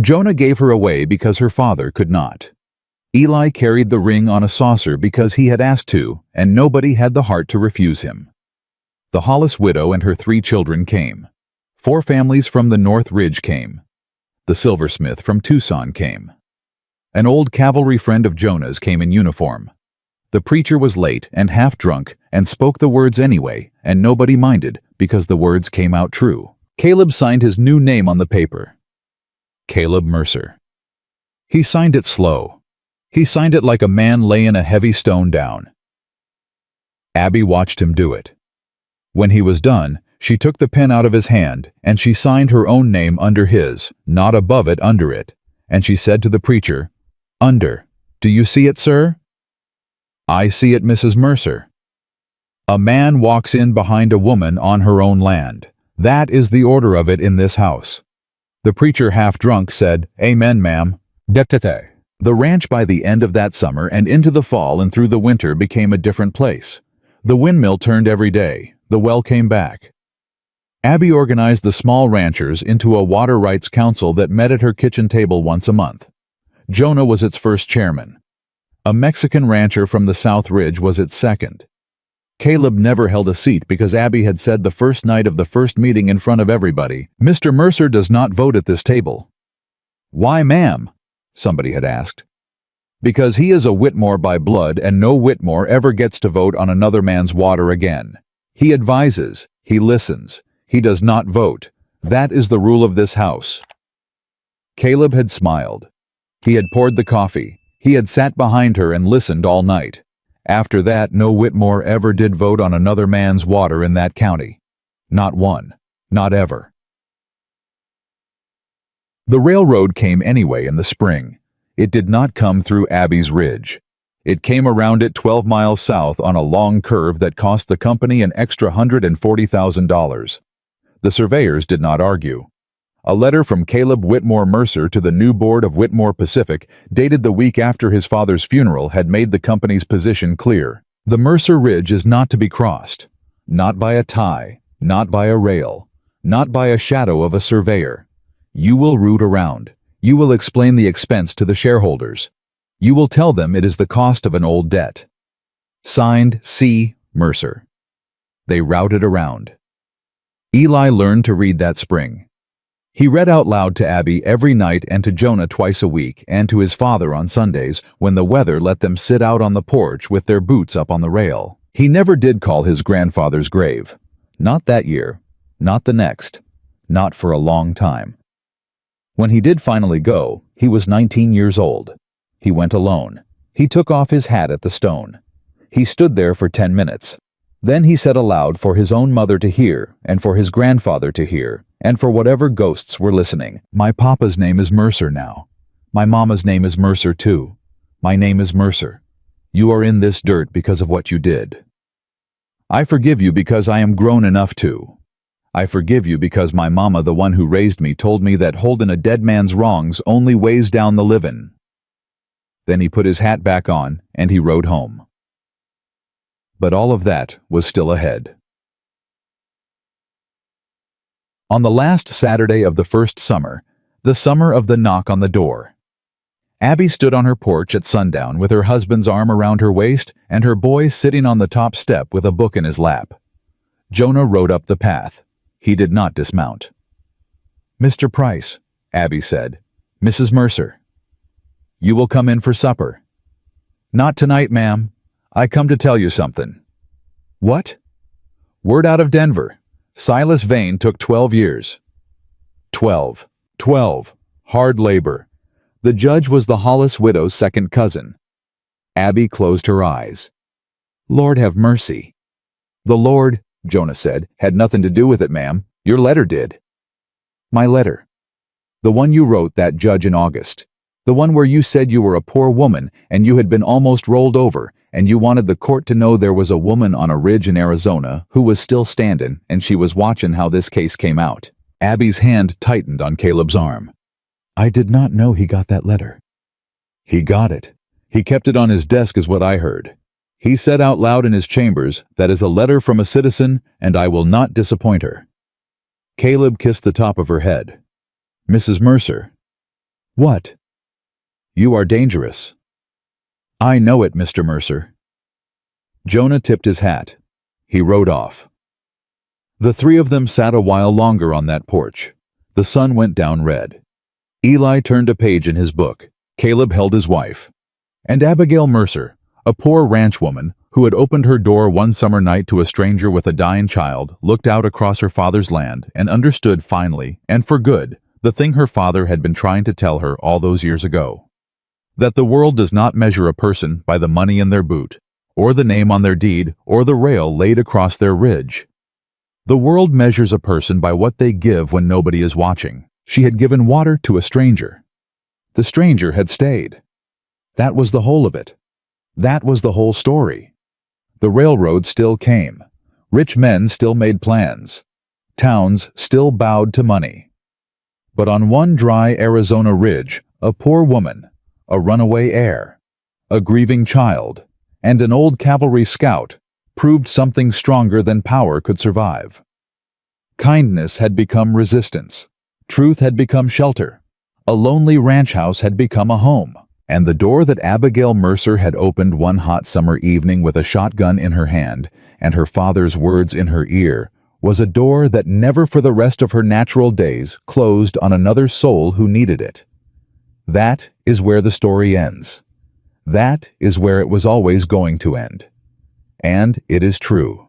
A: Jonah gave her away because her father could not. Eli carried the ring on a saucer because he had asked to, and nobody had the heart to refuse him. The Hollis widow and her 3 children came. 4 families from the North Ridge came. The silversmith from Tucson came. An old cavalry friend of Jonah's came in uniform. The preacher was late and half drunk and spoke the words anyway, and nobody minded because the words came out true. Caleb signed his new name on the paper. Caleb Mercer. He signed it slow. He signed it like a man laying a heavy stone down. Abby watched him do it. When he was done, she took the pen out of his hand, and she signed her own name under his, not above it, under it, and she said to the preacher, "Under. Do you see it, sir?" "I see it, Mrs. Mercer." A man walks in behind a woman on her own land. That is the order of it in this house. The preacher, half drunk, said, "Amen, ma'am." Deptete. The ranch by the end of that summer and into the fall and through the winter became a different place. The windmill turned every day. The well came back. Abby organized the small ranchers into a water rights council that met at her kitchen table once a month. Jonah was its first chairman. A Mexican rancher from the South Ridge was its second. Caleb never held a seat because Abby had said the first night of the first meeting in front of everybody, "Mr. Mercer does not vote at this table." "Why, ma'am?" somebody had asked. "Because he is a Whitmore by blood, and no Whitmore ever gets to vote on another man's water again. He advises, he listens, he does not vote. That is the rule of this house." Caleb had smiled. He had poured the coffee. He had sat behind her and listened all night. After that, no Whitmore ever did vote on another man's water in that county. Not one. Not ever. The railroad came anyway in the spring. It did not come through Abby's Ridge. It came around it 12 miles south on a long curve that cost the company an extra $140,000. The surveyors did not argue. A letter from Caleb Whitmore Mercer to the new board of Whitmore Pacific, dated the week after his father's funeral, had made the company's position clear. The Mercer Ridge is not to be crossed. Not by a tie, not by a rail, not by a shadow of a surveyor. You will root around. You will explain the expense to the shareholders. You will tell them it is the cost of an old debt. Signed, C. Mercer. They routed around. Eli learned to read that spring. He read out loud to Abby every night and to Jonah twice a week and to his father on Sundays when the weather let them sit out on the porch with their boots up on the rail. He never did call his grandfather's grave. Not that year. Not the next. Not for a long time. When he did finally go, he was 19 years old. He went alone. He took off his hat at the stone. He stood there for 10 minutes. Then he said aloud for his own mother to hear, and for his grandfather to hear, and for whatever ghosts were listening, "My papa's name is Mercer now. My mama's name is Mercer too. My name is Mercer. You are in this dirt because of what you did. I forgive you because I am grown enough to. I forgive you because my mama, the one who raised me, told me that holdin' a dead man's wrongs only weighs down the livin'." Then he put his hat back on, and he rode home. But all of that was still ahead. On the last Saturday of the first summer, the summer of the knock on the door, Abby stood on her porch at sundown with her husband's arm around her waist and her boy sitting on the top step with a book in his lap. Jonah rode up the path. He did not dismount. "Mr. Price," Abby said. "Mrs. Mercer. You will come in for supper." "Not tonight, ma'am. I come to tell you something." "What?" "Word out of Denver. Silas Vane took 12 years. 12. Hard labor. The judge was the Hollis widow's second cousin." Abby closed her eyes. "Lord have mercy." "The Lord," Jonah said, "had nothing to do with it, ma'am. Your letter did." "My letter?" "The one you wrote that judge in August. The one where you said you were a poor woman and you had been almost rolled over, and you wanted the court to know there was a woman on a ridge in Arizona who was still standing, and she was watching how this case came out." Abby's hand tightened on Caleb's arm. "I did not know he got that letter." "He got it. He kept it on his desk is what I heard. He said out loud in his chambers, 'That is a letter from a citizen, and I will not disappoint her.'" Caleb kissed the top of her head. "Mrs. Mercer." "What?" "You are dangerous." "I know it, Mr. Mercer." Jonah tipped his hat. He rode off. The three of them sat a while longer on that porch. The sun went down red. Eli turned a page in his book. Caleb held his wife. And Abigail Mercer, a poor ranch woman who had opened her door one summer night to a stranger with a dying child, looked out across her father's land and understood finally, and for good, the thing her father had been trying to tell her all those years ago. That the world does not measure a person by the money in their boot, or the name on their deed, or the rail laid across their ridge. The world measures a person by what they give when nobody is watching. She had given water to a stranger. The stranger had stayed. That was the whole of it. That was the whole story. The railroad still came. Rich men still made plans. Towns still bowed to money. But on one dry Arizona ridge, a poor woman, a runaway heir, a grieving child, and an old cavalry scout proved something stronger than power could survive. Kindness had become resistance. Truth had become shelter. A lonely ranch house had become a home. And the door that Abigail Mercer had opened one hot summer evening with a shotgun in her hand and her father's words in her ear was a door that never for the rest of her natural days closed on another soul who needed it. That is where the story ends. That is where it was always going to end. And it is true.